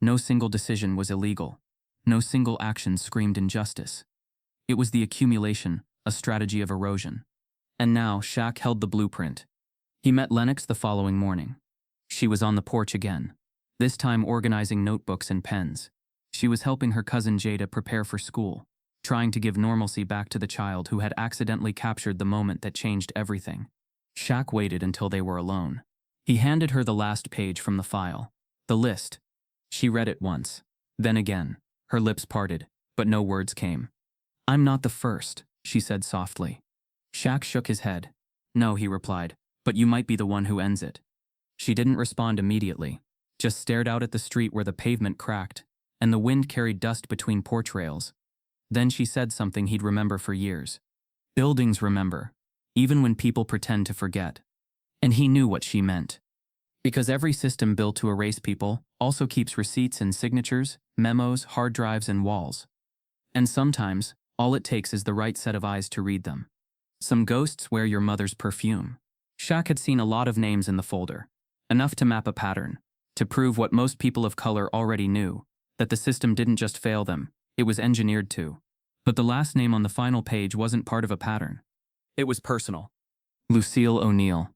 No single decision was illegal. No single action screamed injustice. It was the accumulation, a strategy of erosion. And now Shaq held the blueprint. He met Lennox the following morning. She was on the porch again, this time organizing notebooks and pens. She was helping her cousin Jada prepare for school, trying to give normalcy back to the child who had accidentally captured the moment that changed everything. Shaq waited until they were alone. He handed her the last page from the file, the list. She read it once, then again. Her lips parted, but no words came. "I'm not the first," she said softly. Shaq shook his head. "No," he replied, "but you might be the one who ends it." She didn't respond immediately, just stared out at the street where the pavement cracked, and the wind carried dust between porch rails. Then she said something he'd remember for years. Buildings remember, even when people pretend to forget. And he knew what she meant. Because every system built to erase people also keeps receipts and signatures, memos, hard drives, and walls. And sometimes, all it takes is the right set of eyes to read them. Some ghosts wear your mother's perfume. Shaq had seen a lot of names in the folder, enough to map a pattern, to prove what most people of color already knew, that the system didn't just fail them, it was engineered to. But the last name on the final page wasn't part of a pattern. It was personal. Lucille O'Neill.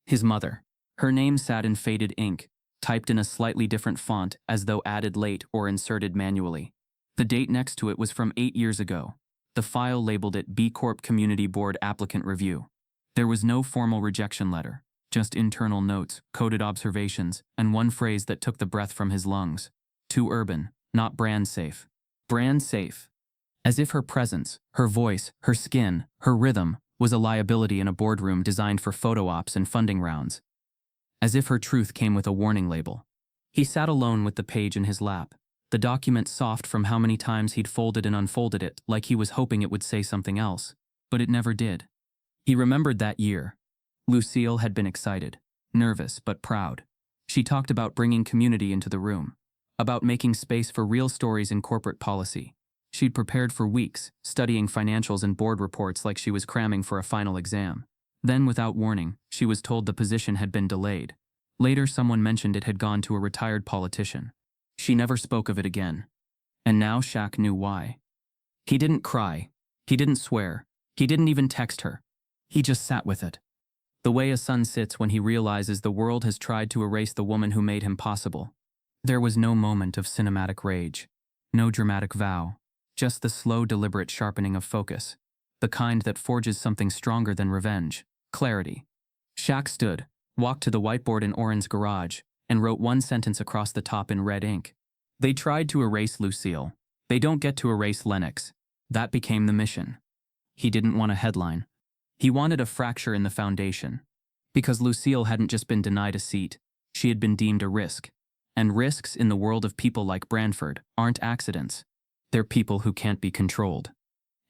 His mother. Her name sat in faded ink, typed in a slightly different font as though added late or inserted manually. The date next to it was from 8 years ago. The file labeled it B Corp Community Board Applicant Review. There was no formal rejection letter, just internal notes, coded observations, and one phrase that took the breath from his lungs. Too urban, not brand safe. Brand safe. As if her presence, her voice, her skin, her rhythm was a liability in a boardroom designed for photo ops and funding rounds. As if her truth came with a warning label. He sat alone with the page in his lap, the document soft from how many times he'd folded and unfolded it like he was hoping it would say something else, but it never did. He remembered that year. Lucille had been excited, nervous but proud. She talked about bringing community into the room, about making space for real stories in corporate policy. She'd prepared for weeks, studying financials and board reports like she was cramming for a final exam. Then, without warning, she was told the position had been delayed. Later, someone mentioned it had gone to a retired politician. She never spoke of it again. And now Shaq knew why. He didn't cry. He didn't swear. He didn't even text her. He just sat with it. The way a son sits when he realizes the world has tried to erase the woman who made him possible. There was no moment of cinematic rage. No dramatic vow. Just the slow, deliberate sharpening of focus. The kind that forges something stronger than revenge. Clarity. Shaq stood, walked to the whiteboard in Oren's garage, and wrote one sentence across the top in red ink. They tried to erase Lucille. They don't get to erase Lennox. That became the mission. He didn't want a headline. He wanted a fracture in the foundation. Because Lucille hadn't just been denied a seat, she had been deemed a risk. And risks in the world of people like Branford aren't accidents. They're people who can't be controlled.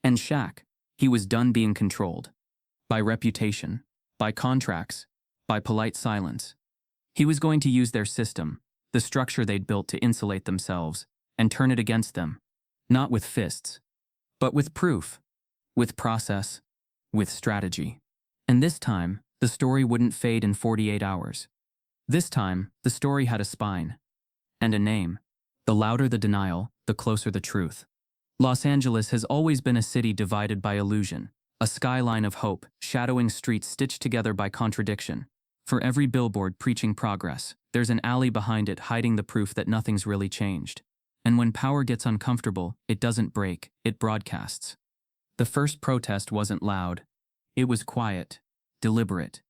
And Shaq, he was done being controlled. By reputation, by contracts, by polite silence. He was going to use their system, the structure they'd built to insulate themselves, and turn it against them. Not with fists, but with proof, with process, with strategy. And this time, the story wouldn't fade in 48 hours. This time, the story had a spine. And a name. The louder the denial, the closer the truth. Los Angeles has always been a city divided by illusion, a skyline of hope, shadowing streets stitched together by contradiction. For every billboard preaching progress, there's an alley behind it hiding the proof that nothing's really changed. And when power gets uncomfortable, it doesn't break, it broadcasts. The first protest wasn't loud. It was quiet, deliberate.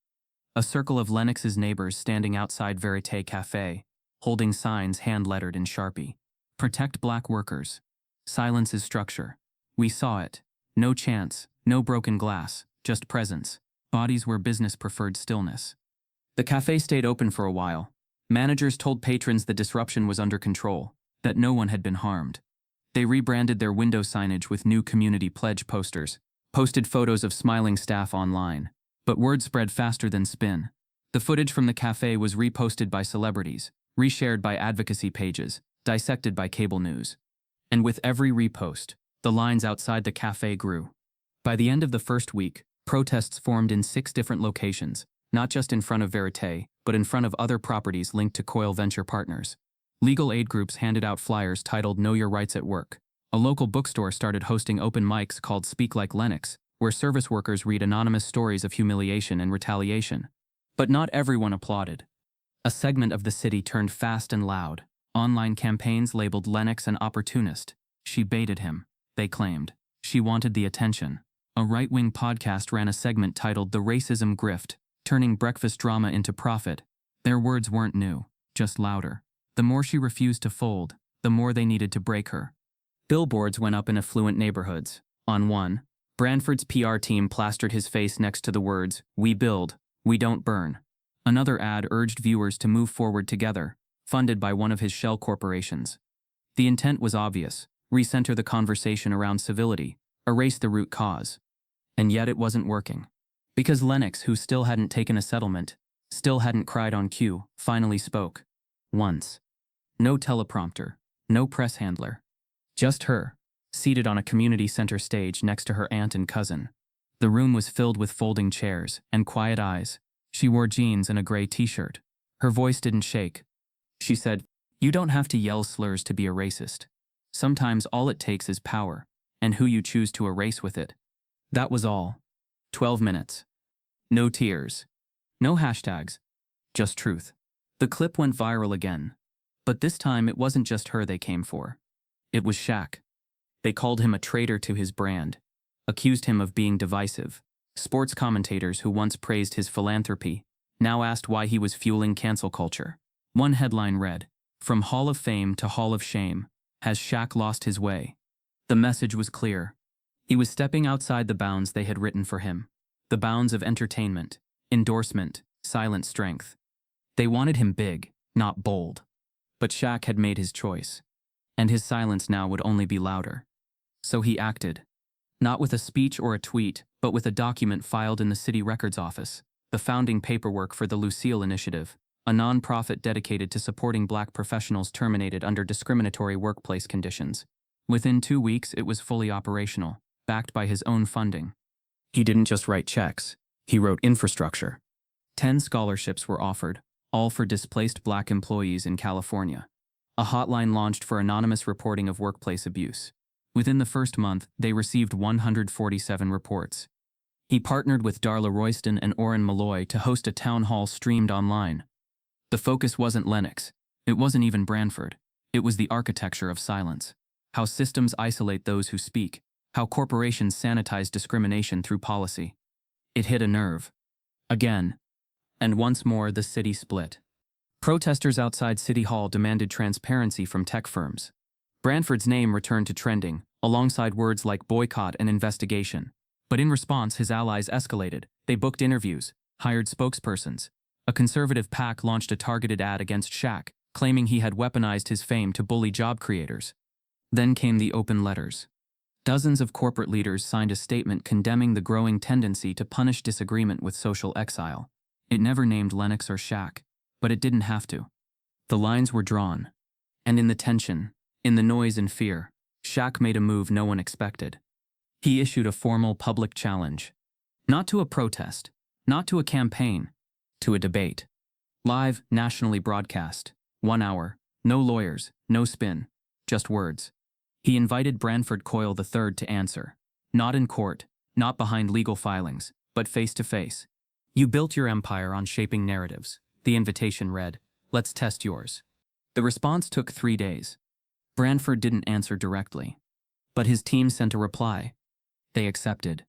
A circle of Lennox's neighbors standing outside Verite Cafe, holding signs hand-lettered in Sharpie. Protect black workers. Silence is structure. We saw it. No chance, no broken glass, just presence. Bodies where business preferred stillness. The cafe stayed open for a while. Managers told patrons the disruption was under control, that no one had been harmed. They rebranded their window signage with new community pledge posters, posted photos of smiling staff online. But word spread faster than spin. The footage from the cafe was reposted by celebrities, reshared by advocacy pages, dissected by cable news. And with every repost, the lines outside the cafe grew. By the end of the first week, protests formed in 6 different locations, not just in front of Verite, but in front of other properties linked to Coil Venture Partners. Legal aid groups handed out flyers titled Know Your Rights at Work. A local bookstore started hosting open mics called Speak Like Lennox, where service workers read anonymous stories of humiliation and retaliation. But not everyone applauded. A segment of the city turned fast and loud. Online campaigns labeled Lennox an opportunist. She baited him, they claimed. She wanted the attention. A right-wing podcast ran a segment titled The Racism Grift, turning breakfast drama into profit. Their words weren't new, just louder. The more she refused to fold, the more they needed to break her. Billboards went up in affluent neighborhoods. On one, Branford's PR team plastered his face next to the words, "We build, we don't burn." Another ad urged viewers to move forward together, funded by one of his shell corporations. The intent was obvious: recenter the conversation around civility, erase the root cause. And yet it wasn't working. Because Lennox, who still hadn't taken a settlement, still hadn't cried on cue, finally spoke. Once. No teleprompter, no press handler. Just her, seated on a community center stage next to her aunt and cousin. The room was filled with folding chairs and quiet eyes. She wore jeans and a gray t-shirt. Her voice didn't shake. She said, "You don't have to yell slurs to be a racist. Sometimes all it takes is power, and who you choose to erase with it." That was all. 12 minutes. No tears. No hashtags. Just truth. The clip went viral again. But this time it wasn't just her they came for. It was Shaq. They called him a traitor to his brand, accused him of being divisive. Sports commentators who once praised his philanthropy now asked why he was fueling cancel culture. One headline read, "From Hall of Fame to Hall of Shame, has Shaq lost his way?" The message was clear. He was stepping outside the bounds they had written for him. The bounds of entertainment, endorsement, silent strength. They wanted him big, not bold. But Shaq had made his choice. And his silence now would only be louder. So he acted. Not with a speech or a tweet, but with a document filed in the city records office, the founding paperwork for the Lucille Initiative, a non-profit dedicated to supporting black professionals terminated under discriminatory workplace conditions. Within 2 weeks, it was fully operational, backed by his own funding. He didn't just write checks, he wrote infrastructure. 10 scholarships were offered, all for displaced black employees in California. A hotline launched for anonymous reporting of workplace abuse. Within the first month, they received 147 reports. He partnered with Darla Royston and Orrin Malloy to host a town hall streamed online. The focus wasn't Lennox. It wasn't even Branford. It was the architecture of silence. How systems isolate those who speak. How corporations sanitize discrimination through policy. It hit a nerve. Again. And once more, the city split. Protesters outside City Hall demanded transparency from tech firms. Branford's name returned to trending, alongside words like boycott and investigation. But in response, his allies escalated. They booked interviews, hired spokespersons. A conservative PAC launched a targeted ad against Shaq, claiming he had weaponized his fame to bully job creators. Then came the open letters. Dozens of corporate leaders signed a statement condemning the growing tendency to punish disagreement with social exile. It never named Lennox or Shaq, but it didn't have to. The lines were drawn. And in the tension, in the noise and fear, Shaq made a move no one expected. He issued a formal public challenge. Not to a protest, not to a campaign, to a debate. Live, nationally broadcast. 1 hour. No lawyers, no spin. Just words. He invited Branford Coyle III to answer. Not in court, not behind legal filings, but face to face. You built your empire on shaping narratives. The invitation read, let's test yours. The response took 3 days. Branford didn't answer directly. But his team sent a reply. They accepted.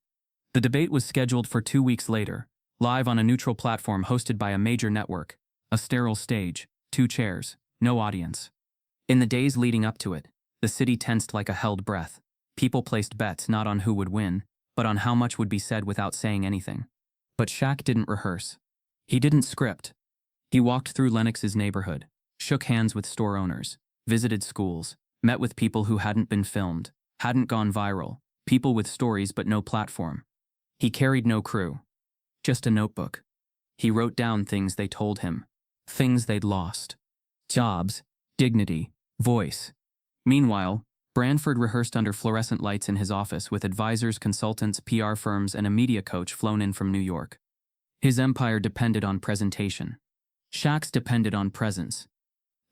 The debate was scheduled for 2 weeks later, live on a neutral platform hosted by a major network. A sterile stage, 2 chairs, no audience. In the days leading up to it, the city tensed like a held breath. People placed bets not on who would win, but on how much would be said without saying anything. But Shaq didn't rehearse. He didn't script. He walked through Lennox's neighborhood, shook hands with store owners, visited schools, met with people who hadn't been filmed, hadn't gone viral, people with stories but no platform. He carried no crew, just a notebook. He wrote down things they told him, things they'd lost. Jobs, dignity, voice. Meanwhile, Branford rehearsed under fluorescent lights in his office with advisors, consultants, PR firms, and a media coach flown in from New York. His empire depended on presentation. Shaq's depended on presence.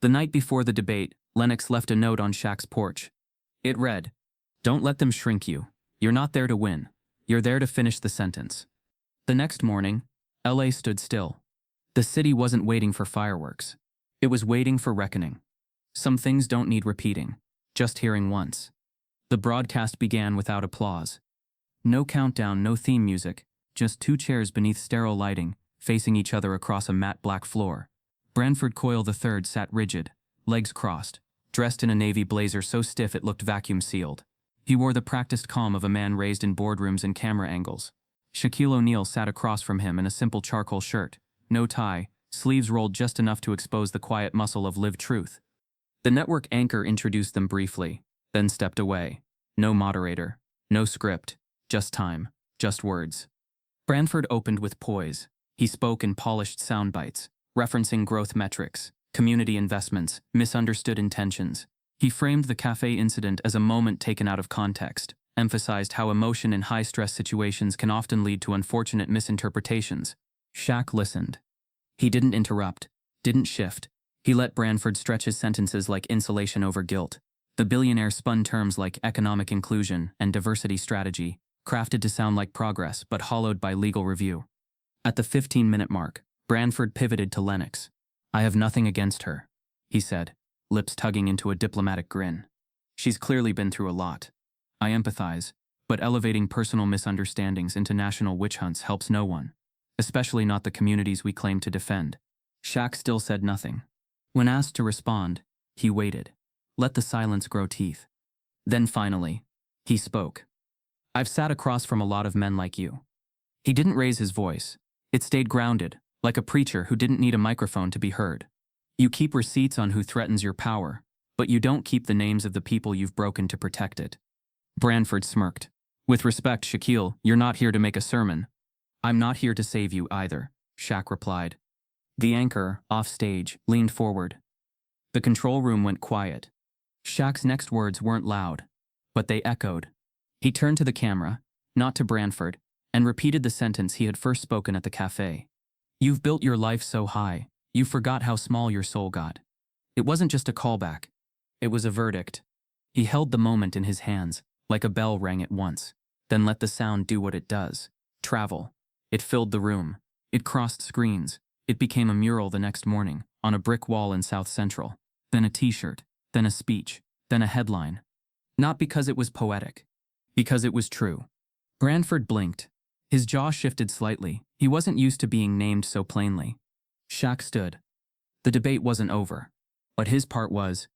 The night before the debate, Lennox left a note on Shaq's porch. It read, "Don't let them shrink you. You're not there to win. You're there to finish the sentence." The next morning, LA stood still. The city wasn't waiting for fireworks. It was waiting for reckoning. Some things don't need repeating, just hearing once. The broadcast began without applause. No countdown, no theme music, just 2 chairs beneath sterile lighting, facing each other across a matte black floor. Branford Coyle III sat rigid, legs crossed, dressed in a navy blazer so stiff it looked vacuum-sealed. He wore the practiced calm of a man raised in boardrooms and camera angles. Shaquille O'Neal sat across from him in a simple charcoal shirt, no tie, sleeves rolled just enough to expose the quiet muscle of lived truth. The network anchor introduced them briefly, then stepped away. No moderator, no script, just time, just words. Branford opened with poise. He spoke in polished sound bites, referencing growth metrics, community investments, misunderstood intentions. He framed the cafe incident as a moment taken out of context, emphasized how emotion in high-stress situations can often lead to unfortunate misinterpretations. Shaq listened. He didn't interrupt, didn't shift. He let Branford stretch his sentences like insulation over guilt. The billionaire spun terms like economic inclusion and diversity strategy, crafted to sound like progress but hollowed by legal review. At the 15-minute mark, Branford pivoted to Lennox. "I have nothing against her," he said, lips tugging into a diplomatic grin. "She's clearly been through a lot. I empathize, but elevating personal misunderstandings into national witch hunts helps no one, especially not the communities we claim to defend." Shaq still said nothing. When asked to respond, he waited, let the silence grow teeth. Then finally, he spoke. "I've sat across from a lot of men like you." He didn't raise his voice. It stayed grounded, like a preacher who didn't need a microphone to be heard. "You keep receipts on who threatens your power, but you don't keep the names of the people you've broken to protect it." Branford smirked. "With respect, Shaquille, you're not here to make a sermon." "I'm not here to save you either," Shaq replied. The anchor, off stage, leaned forward. The control room went quiet. Shaq's next words weren't loud, but they echoed. He turned to the camera, not to Branford, and repeated the sentence he had first spoken at the cafe. You've built your life so high, you forgot how small your soul got. It wasn't just a callback. It was a verdict. He held the moment in his hands, like a bell rang at once, then let the sound do what it does. Travel. It filled the room. It crossed screens. It became a mural the next morning, on a brick wall in South Central. Then a t-shirt. Then a speech. Then a headline. Not because it was poetic. Because it was true. Branford blinked. His jaw shifted slightly. He wasn't used to being named so plainly. Shaq stood. The debate wasn't over. But his part was,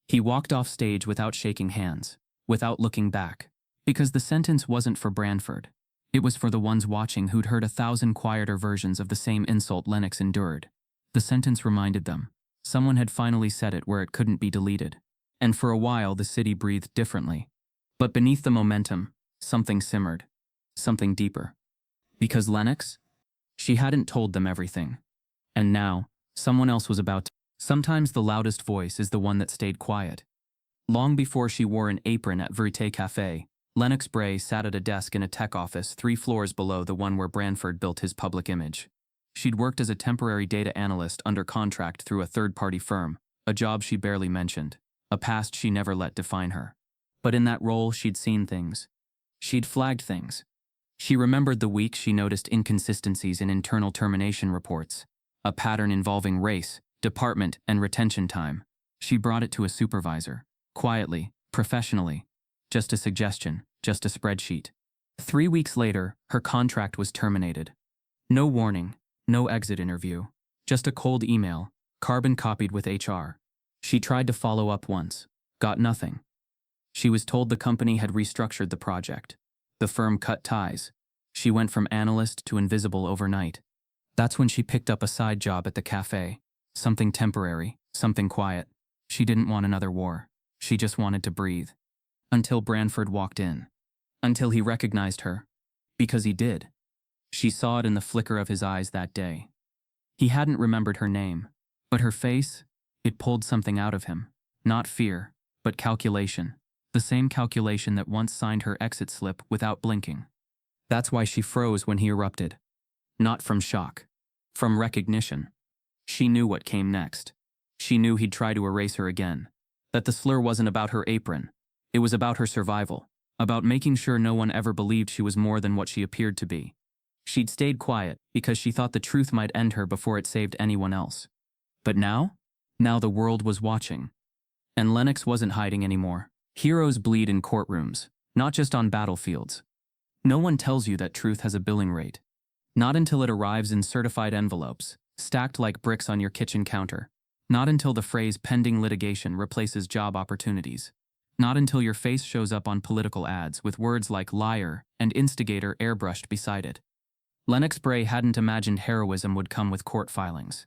he walked off stage without shaking hands, without looking back. Because the sentence wasn't for Branford. It was for the ones watching who'd heard 1,000 quieter versions of the same insult Lennox endured. The sentence reminded them. Someone had finally said it where it couldn't be deleted. And for a while the city breathed differently. But beneath the momentum, something simmered. Something deeper. Because Lennox? She hadn't told them everything. And now, someone else was about to. Sometimes the loudest voice is the one that stayed quiet. Long before she wore an apron at Verite Cafe, Lennox Bray sat at a desk in a tech office 3 floors below the one where Branford built his public image. She'd worked as a temporary data analyst under contract through a third-party firm, a job she barely mentioned, a past she never let define her. But in that role, she'd seen things. She'd flagged things. She remembered the week she noticed inconsistencies in internal termination reports, a pattern involving race, department, and retention time. She brought it to a supervisor, quietly, professionally. Just a suggestion, just a spreadsheet. 3 weeks later, her contract was terminated. No warning, no exit interview, just a cold email, carbon copied with HR. She tried to follow up once, got nothing. She was told the company had restructured the project. The firm cut ties. She went from analyst to invisible overnight. That's when she picked up a side job at the cafe. Something temporary, something quiet. She didn't want another war. She just wanted to breathe. Until Branford walked in. Until he recognized her. Because he did. She saw it in the flicker of his eyes that day. He hadn't remembered her name. But her face, it pulled something out of him. Not fear, but calculation. The same calculation that once signed her exit slip without blinking. That's why she froze when he erupted. Not from shock. From recognition. She knew what came next. She knew he'd try to erase her again. That the slur wasn't about her apron. It was about her survival. About making sure no one ever believed she was more than what she appeared to be. She'd stayed quiet because she thought the truth might end her before it saved anyone else. But now? Now the world was watching. And Lennox wasn't hiding anymore. Heroes bleed in courtrooms, not just on battlefields. No one tells you that truth has a billing rate. Not until it arrives in certified envelopes, stacked like bricks on your kitchen counter. Not until the phrase pending litigation replaces job opportunities. Not until your face shows up on political ads with words like liar and instigator airbrushed beside it. Lennox Bray hadn't imagined heroism would come with court filings.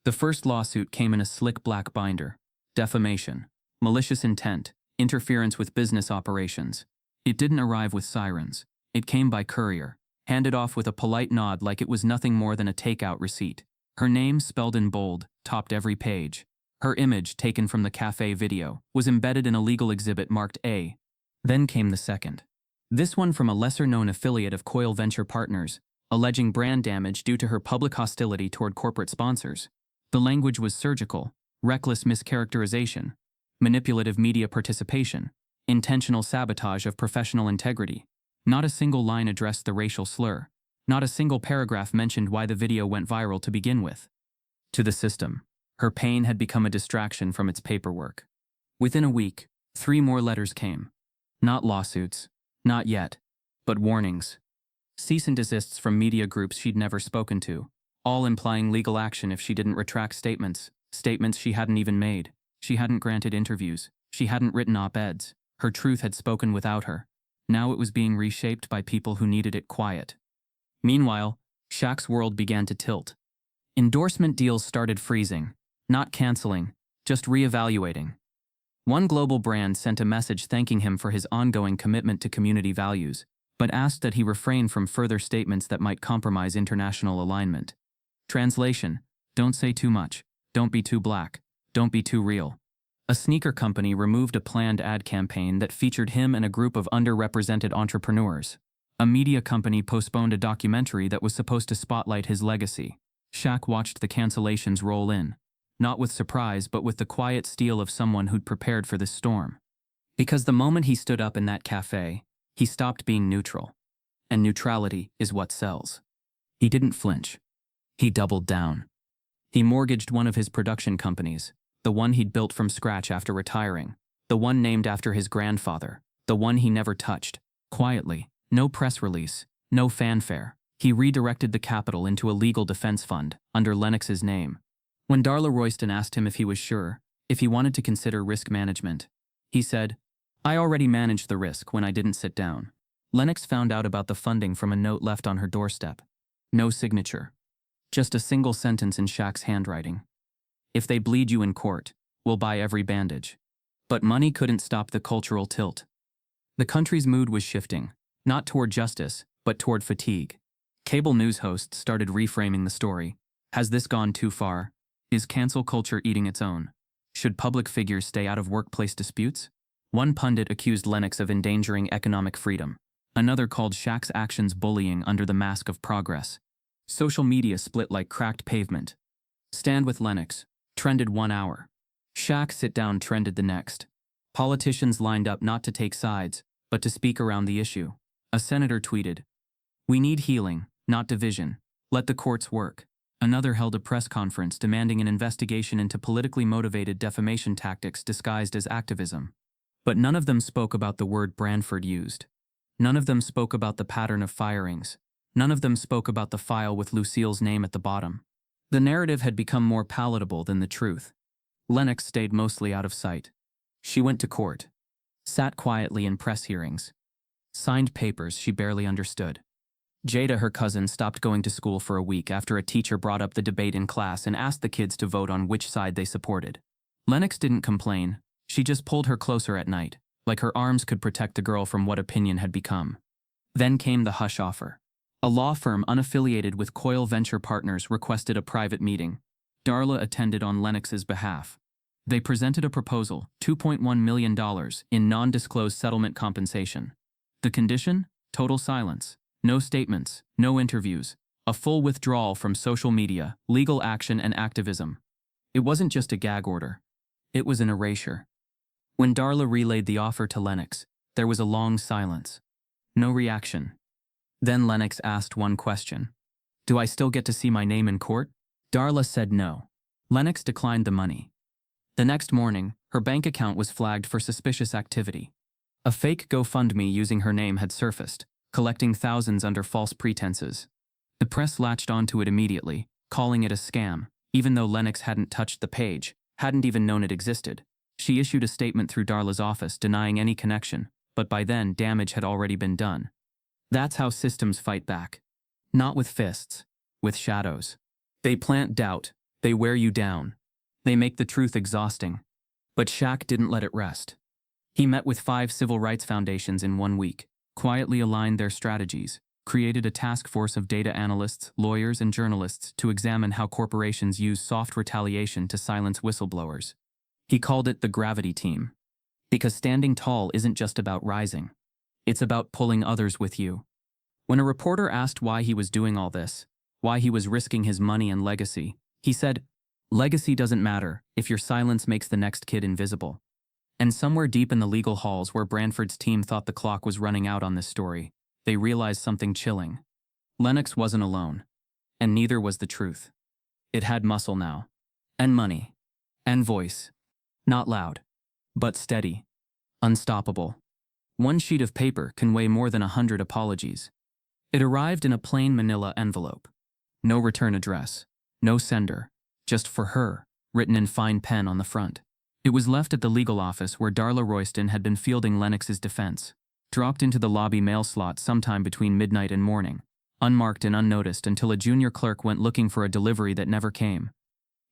The first lawsuit came in a slick black binder. Defamation, malicious intent, interference with business operations. It didn't arrive with sirens. It came by courier, handed off with a polite nod like it was nothing more than a takeout receipt. Her name, spelled in bold, topped every page. Her image, taken from the cafe video, was embedded in a legal exhibit marked A. Then came the second. This one from a lesser-known affiliate of Coil Venture Partners, alleging brand damage due to her public hostility toward corporate sponsors. The language was surgical, reckless mischaracterization, manipulative media participation, intentional sabotage of professional integrity. Not a single line addressed the racial slur. Not a single paragraph mentioned why the video went viral to begin with. To the system, her pain had become a distraction from its paperwork. Within a week, 3 more letters came. Not lawsuits, not yet, but warnings. Cease and desists from media groups she'd never spoken to, all implying legal action if she didn't retract statements she hadn't even made. She hadn't granted interviews. She hadn't written op-eds. Her truth had spoken without her. Now it was being reshaped by people who needed it quiet. Meanwhile, Shaq's world began to tilt. Endorsement deals started freezing, not canceling, just reevaluating. One global brand sent a message thanking him for his ongoing commitment to community values, but asked that he refrain from further statements that might compromise international alignment. Translation: Don't say too much. Don't be too black. Don't be too real. A sneaker company removed a planned ad campaign that featured him and a group of underrepresented entrepreneurs. A media company postponed a documentary that was supposed to spotlight his legacy. Shaq watched the cancellations roll in, not with surprise but with the quiet steel of someone who'd prepared for this storm. Because the moment he stood up in that cafe, he stopped being neutral. And neutrality is what sells. He didn't flinch. He doubled down. He mortgaged one of his production companies, the one he'd built from scratch after retiring, the one named after his grandfather, the one he never touched. Quietly, no press release, no fanfare. He redirected the capital into a legal defense fund under Lennox's name. When Darla Royston asked him if he was sure, if he wanted to consider risk management, he said, "I already managed the risk when I didn't sit down." Lennox found out about the funding from a note left on her doorstep. No signature. Just a single sentence in Shaq's handwriting. "If they bleed you in court, we'll buy every bandage." But money couldn't stop the cultural tilt. The country's mood was shifting, not toward justice, but toward fatigue. Cable news hosts started reframing the story. Has this gone too far? Is cancel culture eating its own? Should public figures stay out of workplace disputes? One pundit accused Lennox of endangering economic freedom. Another called Shaq's actions bullying under the mask of progress. Social media split like cracked pavement. Stand with Lennox trended 1 hour. Shaq sit down trended the next. Politicians lined up not to take sides, but to speak around the issue. A senator tweeted, "We need healing, not division. Let the courts work." Another held a press conference demanding an investigation into politically motivated defamation tactics disguised as activism. But none of them spoke about the word Branford used. None of them spoke about the pattern of firings. None of them spoke about the file with Lucille's name at the bottom. The narrative had become more palatable than the truth. Lennox stayed mostly out of sight. She went to court, sat quietly in press hearings, signed papers she barely understood. Jada, her cousin, stopped going to school for a week after a teacher brought up the debate in class and asked the kids to vote on which side they supported. Lennox didn't complain. She just pulled her closer at night, like her arms could protect the girl from what opinion had become. Then came the hush offer. A law firm unaffiliated with Coil Venture Partners requested a private meeting. Darla attended on Lennox's behalf. They presented a proposal, $2.1 million in non-disclosed settlement compensation. The condition? Total silence. No statements, no interviews. A full withdrawal from social media, legal action and activism. It wasn't just a gag order. It was an erasure. When Darla relayed the offer to Lennox, there was a long silence. No reaction. Then Lennox asked one question. "Do I still get to see my name in court?" Darla said no. Lennox declined the money. The next morning, her bank account was flagged for suspicious activity. A fake GoFundMe using her name had surfaced, collecting thousands under false pretenses. The press latched onto it immediately, calling it a scam, even though Lennox hadn't touched the page, hadn't even known it existed. She issued a statement through Darla's office denying any connection, but by then damage had already been done. That's how systems fight back. Not with fists, with shadows. They plant doubt, they wear you down. They make the truth exhausting. But Shaq didn't let it rest. He met with 5 civil rights foundations in 1 week, quietly aligned their strategies, created a task force of data analysts, lawyers, and journalists to examine how corporations use soft retaliation to silence whistleblowers. He called it the Gravity Team. Because standing tall isn't just about rising. It's about pulling others with you. When a reporter asked why he was doing all this, why he was risking his money and legacy, he said, "Legacy doesn't matter if your silence makes the next kid invisible." And somewhere deep in the legal halls where Branford's team thought the clock was running out on this story, they realized something chilling. Lennox wasn't alone. And neither was the truth. It had muscle now. And money. And voice. Not loud. But steady. Unstoppable. One sheet of paper can weigh more than 100 apologies. It arrived in a plain manila envelope. No return address. No sender. Just for her, written in fine pen on the front. It was left at the legal office where Darla Royston had been fielding Lennox's defense. Dropped into the lobby mail slot sometime between midnight and morning. Unmarked and unnoticed until a junior clerk went looking for a delivery that never came.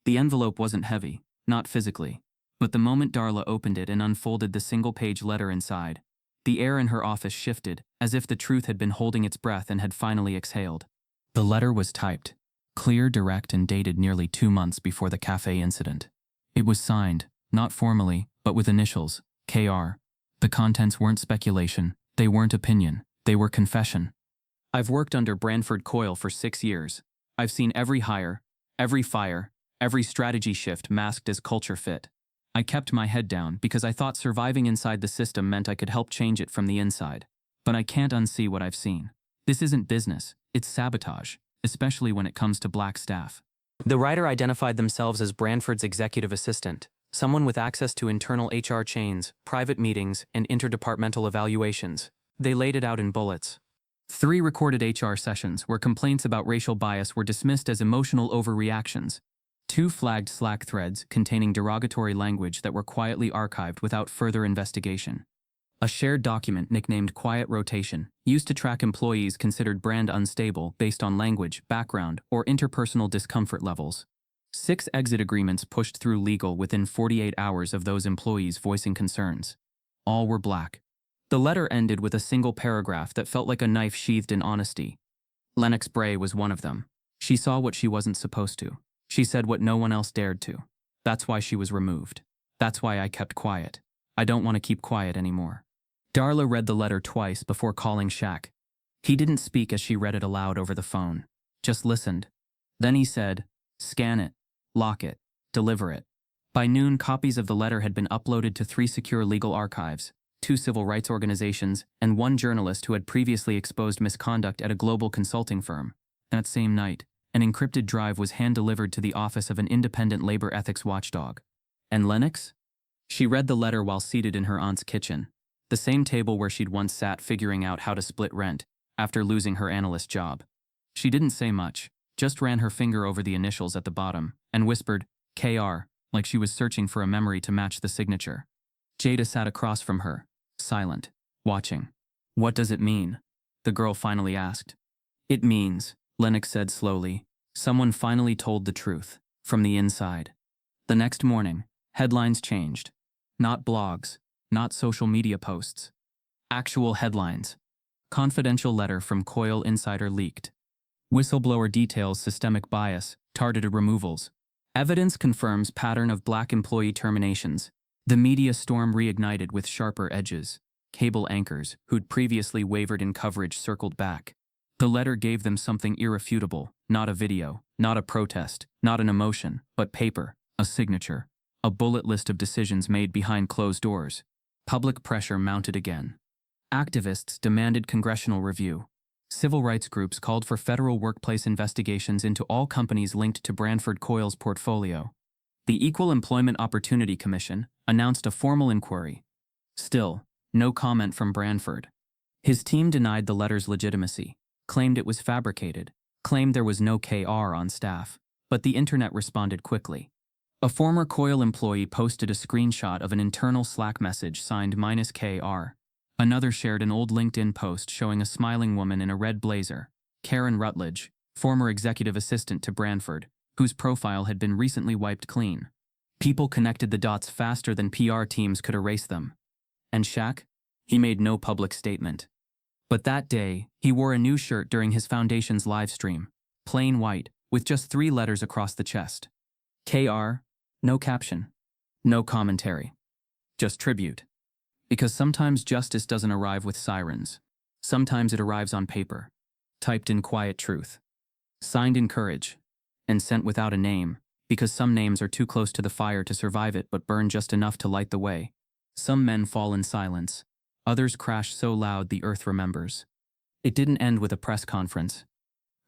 The envelope wasn't heavy, not physically. But the moment Darla opened it and unfolded the single-page letter inside, the air in her office shifted, as if the truth had been holding its breath and had finally exhaled. The letter was typed. Clear, direct, and dated nearly 2 months before the cafe incident. It was signed, not formally, but with initials, KR. The contents weren't speculation, they weren't opinion, they were confession. I've worked under Branford Coyle for 6 years. I've seen every hire, every fire, every strategy shift masked as culture fit. I kept my head down because I thought surviving inside the system meant I could help change it from the inside. But I can't unsee what I've seen. This isn't business, it's sabotage, especially when it comes to black staff. The writer identified themselves as Branford's executive assistant, someone with access to internal HR chains, private meetings, and interdepartmental evaluations. They laid it out in bullets. 3 recorded HR sessions where complaints about racial bias were dismissed as emotional overreactions. 2 flagged Slack threads containing derogatory language that were quietly archived without further investigation. A shared document nicknamed Quiet Rotation, used to track employees considered brand unstable based on language, background, or interpersonal discomfort levels. 6 exit agreements pushed through legal within 48 hours of those employees voicing concerns. All were black. The letter ended with a single paragraph that felt like a knife sheathed in honesty. Lennox Bray was one of them. She saw what she wasn't supposed to. She said what no one else dared to. That's why she was removed. That's why I kept quiet. I don't want to keep quiet anymore. Darla read the letter twice before calling Shaq. He didn't speak as she read it aloud over the phone, just listened. Then he said, "Scan it, lock it, deliver it." By noon, copies of the letter had been uploaded to 3 secure legal archives, 2 civil rights organizations, and 1 journalist who had previously exposed misconduct at a global consulting firm. That same night, an encrypted drive was hand-delivered to the office of an independent labor ethics watchdog. And Lennox? She read the letter while seated in her aunt's kitchen, the same table where she'd once sat figuring out how to split rent after losing her analyst job. She didn't say much, just ran her finger over the initials at the bottom and whispered, "KR," like she was searching for a memory to match the signature. Jada sat across from her, silent, watching. "What does it mean?" the girl finally asked. "It means," Lennox said slowly, "someone finally told the truth, from the inside." The next morning, headlines changed. Not blogs, not social media posts. Actual headlines. Confidential letter from Coyle insider leaked. Whistleblower details systemic bias, targeted removals. Evidence confirms pattern of black employee terminations. The media storm reignited with sharper edges. Cable anchors, who'd previously wavered in coverage, circled back. The letter gave them something irrefutable, not a video, not a protest, not an emotion, but paper, a signature, a bullet list of decisions made behind closed doors. Public pressure mounted again. Activists demanded congressional review. Civil rights groups called for federal workplace investigations into all companies linked to Branford Coyle's portfolio. The Equal Employment Opportunity Commission announced a formal inquiry. Still, no comment from Branford. His team denied the letter's legitimacy, claimed it was fabricated, claimed there was no KR on staff, but the internet responded quickly. A former Coyle employee posted a screenshot of an internal Slack message signed -KR. Another shared an old LinkedIn post showing a smiling woman in a red blazer, Karen Rutledge, former executive assistant to Branford, whose profile had been recently wiped clean. People connected the dots faster than PR teams could erase them. And Shaq? He made no public statement. But that day, he wore a new shirt during his foundation's live stream, plain white, with just 3 letters across the chest. KR, no caption, no commentary, just tribute. Because sometimes justice doesn't arrive with sirens. Sometimes it arrives on paper, typed in quiet truth, signed in courage, and sent without a name, because some names are too close to the fire to survive it but burn just enough to light the way. Some men fall in silence. Others crash so loud the earth remembers. It didn't end with a press conference.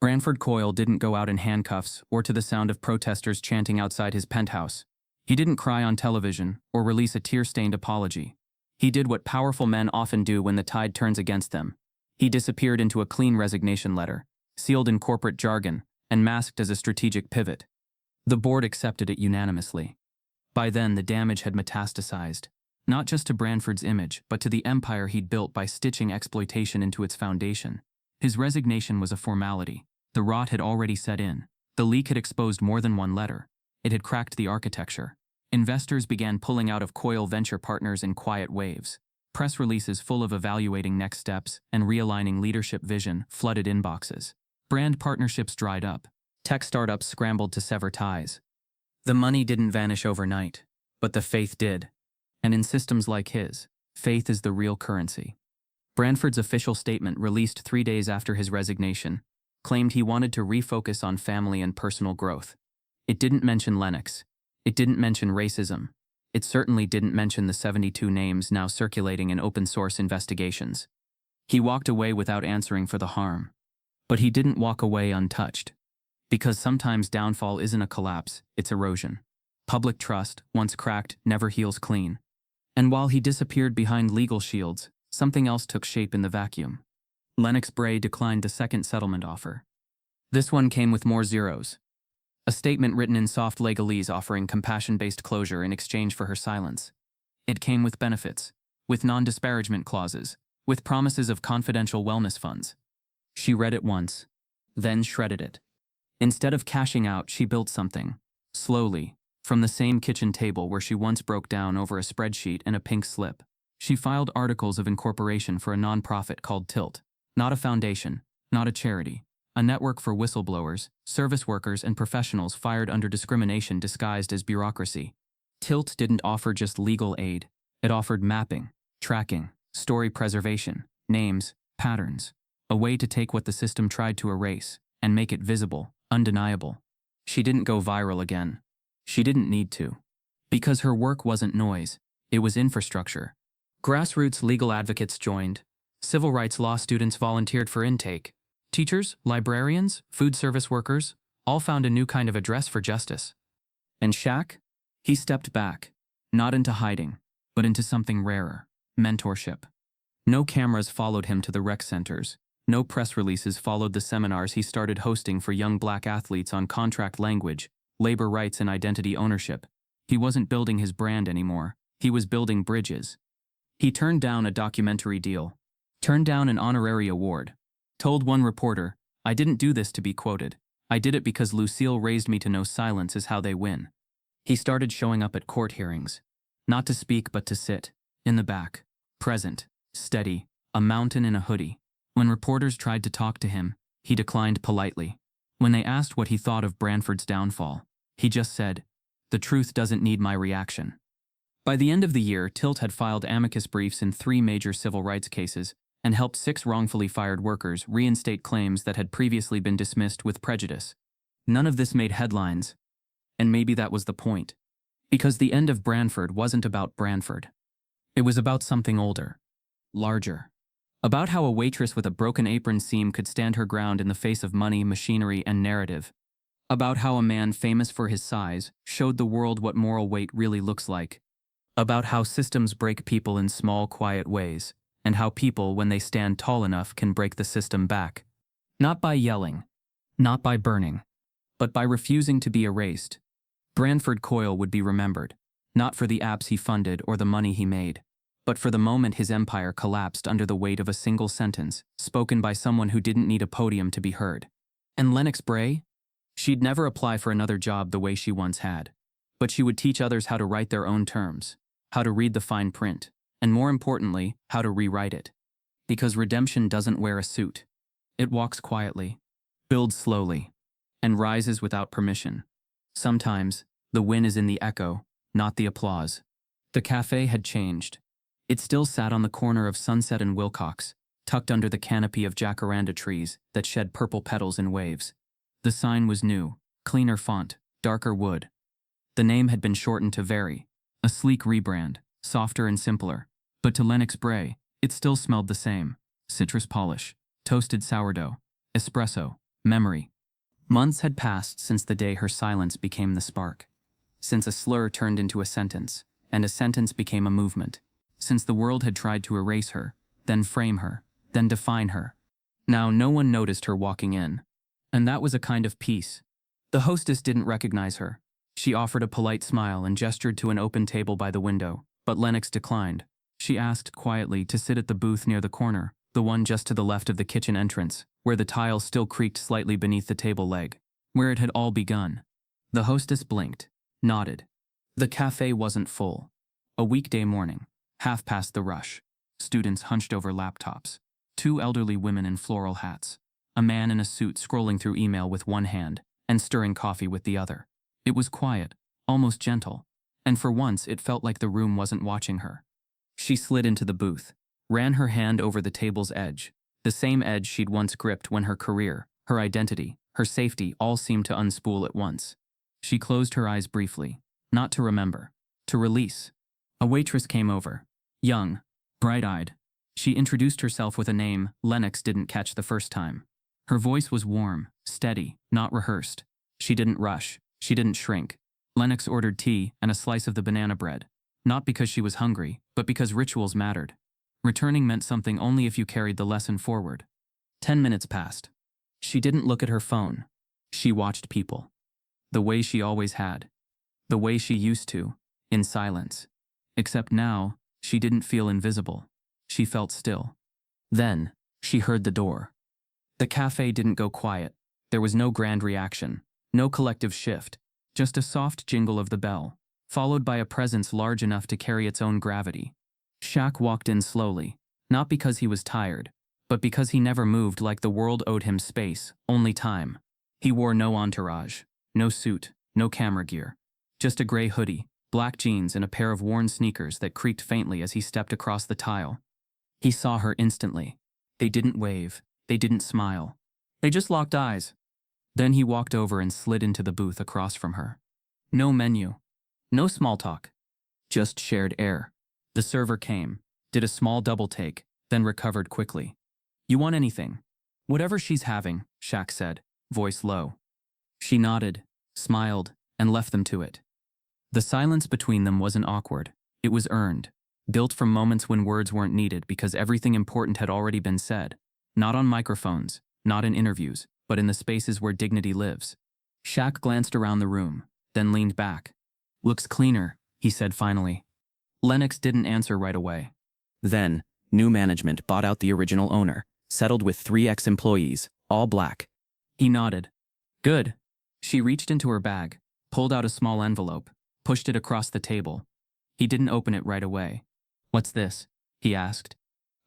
Branford Coyle didn't go out in handcuffs or to the sound of protesters chanting outside his penthouse. He didn't cry on television or release a tear-stained apology. He did what powerful men often do when the tide turns against them. He disappeared into a clean resignation letter, sealed in corporate jargon, and masked as a strategic pivot. The board accepted it unanimously. By then, the damage had metastasized, not just to Branford's image, but to the empire he'd built by stitching exploitation into its foundation. His resignation was a formality. The rot had already set in. The leak had exposed more than one letter. It had cracked the architecture. Investors began pulling out of Coyle venture partners in quiet waves. Press releases full of evaluating next steps and realigning leadership vision flooded inboxes. Brand partnerships dried up. Tech startups scrambled to sever ties. The money didn't vanish overnight, but the faith did. And in systems like his, faith is the real currency. Branford's official statement, released 3 days after his resignation, claimed he wanted to refocus on family and personal growth. It didn't mention Lennox. It didn't mention racism. It certainly didn't mention the 72 names now circulating in open-source investigations. He walked away without answering for the harm. But he didn't walk away untouched. Because sometimes downfall isn't a collapse, it's erosion. Public trust, once cracked, never heals clean. And while he disappeared behind legal shields, something else took shape in the vacuum. Lennox Bray declined the second settlement offer. This one came with more zeros. A statement written in soft legalese offering compassion-based closure in exchange for her silence. It came with benefits, with non-disparagement clauses, with promises of confidential wellness funds. She read it once, then shredded it. Instead of cashing out, she built something, slowly, from the same kitchen table where she once broke down over a spreadsheet and a pink slip. She filed articles of incorporation for a nonprofit called Tilt, not a foundation, not a charity, a network for whistleblowers, service workers, and professionals fired under discrimination disguised as bureaucracy. Tilt didn't offer just legal aid. It offered mapping, tracking, story preservation, names, patterns, a way to take what the system tried to erase and make it visible, undeniable. She didn't go viral again. She didn't need to. Because her work wasn't noise, it was infrastructure. Grassroots legal advocates joined. Civil rights law students volunteered for intake. Teachers, librarians, food service workers, all found a new kind of address for justice. And Shaq? He stepped back, not into hiding, but into something rarer, mentorship. No cameras followed him to the rec centers. No press releases followed the seminars he started hosting for young black athletes on contract language, labor rights, and identity ownership. He wasn't building his brand anymore. He was building bridges. He turned down a documentary deal, turned down an honorary award, told one reporter, "I didn't do this to be quoted. I did it because Lucille raised me to know silence is how they win." He started showing up at court hearings, not to speak but to sit, in the back, present, steady, a mountain in a hoodie. When reporters tried to talk to him, he declined politely. When they asked what he thought of Branford's downfall, he just said, "The truth doesn't need my reaction." By the end of the year, Tilt had filed amicus briefs in 3 major civil rights cases and helped 6 wrongfully fired workers reinstate claims that had previously been dismissed with prejudice. None of this made headlines, and maybe that was the point. Because the end of Branford wasn't about Branford. It was about something older, larger. About how a waitress with a broken apron seam could stand her ground in the face of money, machinery, and narrative. About how a man famous for his size showed the world what moral weight really looks like. About how systems break people in small, quiet ways, and how people, when they stand tall enough, can break the system back. Not by yelling, not by burning, but by refusing to be erased. Branford Coyle would be remembered, not for the apps he funded or the money he made, but for the moment his empire collapsed under the weight of a single sentence, spoken by someone who didn't need a podium to be heard. And Lennox Bray? She'd never apply for another job the way she once had. But she would teach others how to write their own terms, how to read the fine print, and more importantly, how to rewrite it. Because redemption doesn't wear a suit. It walks quietly, builds slowly, and rises without permission. Sometimes, the win is in the echo, not the applause. The cafe had changed. It still sat on the corner of Sunset and Wilcox, tucked under the canopy of jacaranda trees that shed purple petals in waves. The sign was new, cleaner font, darker wood. The name had been shortened to Very, a sleek rebrand, softer and simpler. But to Lennox Bray, it still smelled the same: citrus polish, toasted sourdough, espresso, memory. Months had passed since the day her silence became the spark. Since a slur turned into a sentence, and a sentence became a movement. Since the world had tried to erase her, then frame her, then define her. Now no one noticed her walking in. And that was a kind of peace. The hostess didn't recognize her. She offered a polite smile and gestured to an open table by the window, but Lennox declined. She asked quietly to sit at the booth near the corner, the one just to the left of the kitchen entrance, where the tile still creaked slightly beneath the table leg, where it had all begun. The hostess blinked, nodded. The cafe wasn't full. A weekday morning, half past the rush. Students hunched over laptops. 2 elderly women in floral hats. A man in a suit scrolling through email with one hand, and stirring coffee with the other. It was quiet, almost gentle, and for once it felt like the room wasn't watching her. She slid into the booth, ran her hand over the table's edge, the same edge she'd once gripped when her career, her identity, her safety all seemed to unspool at once. She closed her eyes briefly, not to remember, to release. A waitress came over, young, bright-eyed. She introduced herself with a name Lennox didn't catch the first time. Her voice was warm, steady, not rehearsed. She didn't rush. She didn't shrink. Lennox ordered tea and a slice of the banana bread, not because she was hungry, but because rituals mattered. Returning meant something only if you carried the lesson forward. 10 minutes passed. She didn't look at her phone. She watched people. The way she always had. The way she used to, in silence. Except now, she didn't feel invisible. She felt still. Then, she heard the door. The cafe didn't go quiet. There was no grand reaction, no collective shift, just a soft jingle of the bell, followed by a presence large enough to carry its own gravity. Shaq walked in slowly, not because he was tired, but because he never moved like the world owed him space, only time. He wore no entourage, no suit, no camera gear, just a gray hoodie, black jeans and a pair of worn sneakers that creaked faintly as he stepped across the tile. He saw her instantly. They didn't wave. They didn't smile. They just locked eyes. Then he walked over and slid into the booth across from her. No menu. No small talk. Just shared air. The server came, did a small double take, then recovered quickly. You want anything? Whatever she's having, Shaq said, voice low. She nodded, smiled, and left them to it. The silence between them wasn't awkward. It was earned, built from moments when words weren't needed because everything important had already been said. Not on microphones, not in interviews, but in the spaces where dignity lives. Shaq glanced around the room, then leaned back. Looks cleaner, he said finally. Lennox didn't answer right away. Then, new management bought out the original owner, settled with 3 ex-employees, all black. He nodded. Good. She reached into her bag, pulled out a small envelope, pushed it across the table. He didn't open it right away. What's this? He asked.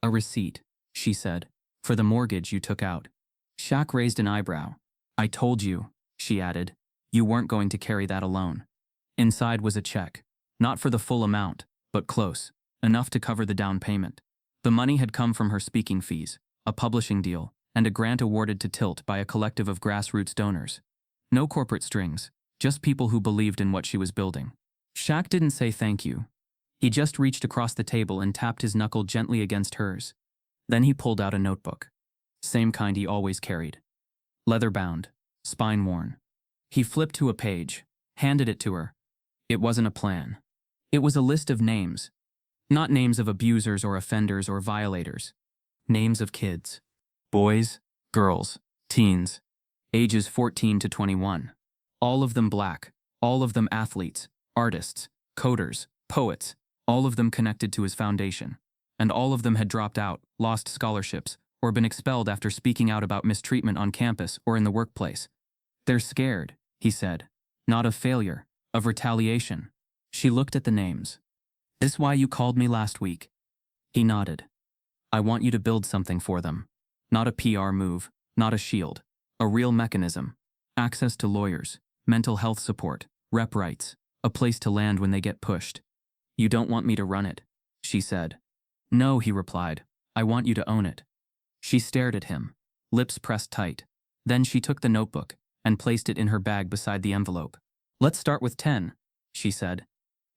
A receipt, she said, for the mortgage you took out. Shaq raised an eyebrow. I told you, she added, you weren't going to carry that alone. Inside was a check, not for the full amount, but close, enough to cover the down payment. The money had come from her speaking fees, a publishing deal, and a grant awarded to Tilt by a collective of grassroots donors. No corporate strings, just people who believed in what she was building. Shaq didn't say thank you. He just reached across the table and tapped his knuckle gently against hers. Then he pulled out a notebook. Same kind he always carried. Leather-bound, spine-worn. He flipped to a page, handed it to her. It wasn't a plan. It was a list of names. Not names of abusers or offenders or violators. Names of kids. Boys, girls, teens. Ages 14 to 21. All of them black. All of them athletes, artists, coders, poets. All of them connected to his foundation. And all of them had dropped out, lost scholarships, or been expelled after speaking out about mistreatment on campus or in the workplace. They're scared, he said. Not of failure, of retaliation. She looked at the names. This why you called me last week? He nodded. I want you to build something for them. Not a PR move, not a shield. A real mechanism. Access to lawyers, mental health support, rep rights, a place to land when they get pushed. You don't want me to run it, she said. No, he replied. I want you to own it. She stared at him, lips pressed tight. Then she took the notebook and placed it in her bag beside the envelope. Let's start with 10, she said.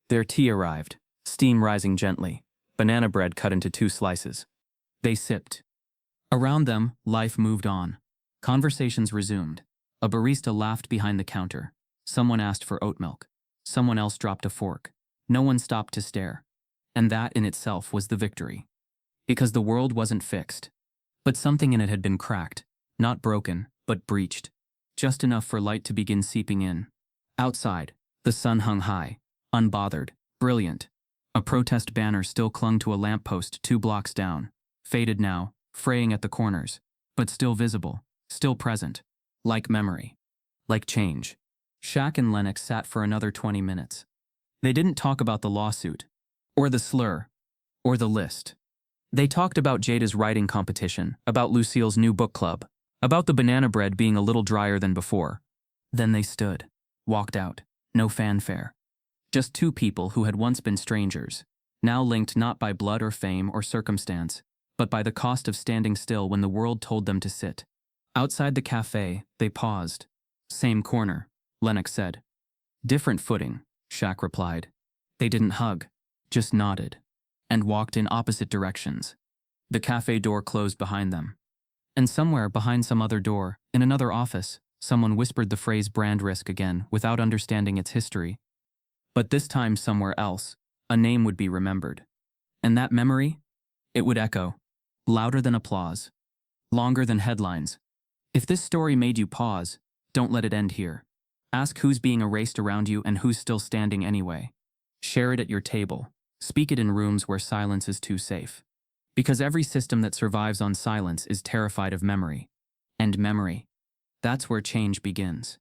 Their tea arrived, steam rising gently, banana bread cut into 2 slices. They sipped. Around them, life moved on. Conversations resumed. A barista laughed behind the counter. Someone asked for oat milk. Someone else dropped a fork. No one stopped to stare. And that in itself was the victory. Because the world wasn't fixed. But something in it had been cracked. Not broken, but breached. Just enough for light to begin seeping in. Outside, the sun hung high, unbothered, brilliant. A protest banner still clung to a lamppost 2 blocks down. Faded now, fraying at the corners. But still visible, still present. Like memory. Like change. Shaq and Lennox sat for another 20 minutes. They didn't talk about the lawsuit. Or the slur. Or the list. They talked about Jada's writing competition, about Lucille's new book club, about the banana bread being a little drier than before. Then they stood, walked out, no fanfare. Just two people who had once been strangers, now linked not by blood or fame or circumstance, but by the cost of standing still when the world told them to sit. Outside the cafe, they paused. Same corner, Lennox said. Different footing, Shaq replied. They didn't hug, just nodded, and walked in opposite directions. The cafe door closed behind them. And somewhere behind some other door, in another office, someone whispered the phrase brand risk again without understanding its history. But this time somewhere else, a name would be remembered. And that memory? It would echo, louder than applause, longer than headlines. If this story made you pause, don't let it end here. Ask who's being erased around you and who's still standing anyway. Share it at your table. Speak it in rooms where silence is too safe. Because every system that survives on silence is terrified of memory. And memory, that's where change begins.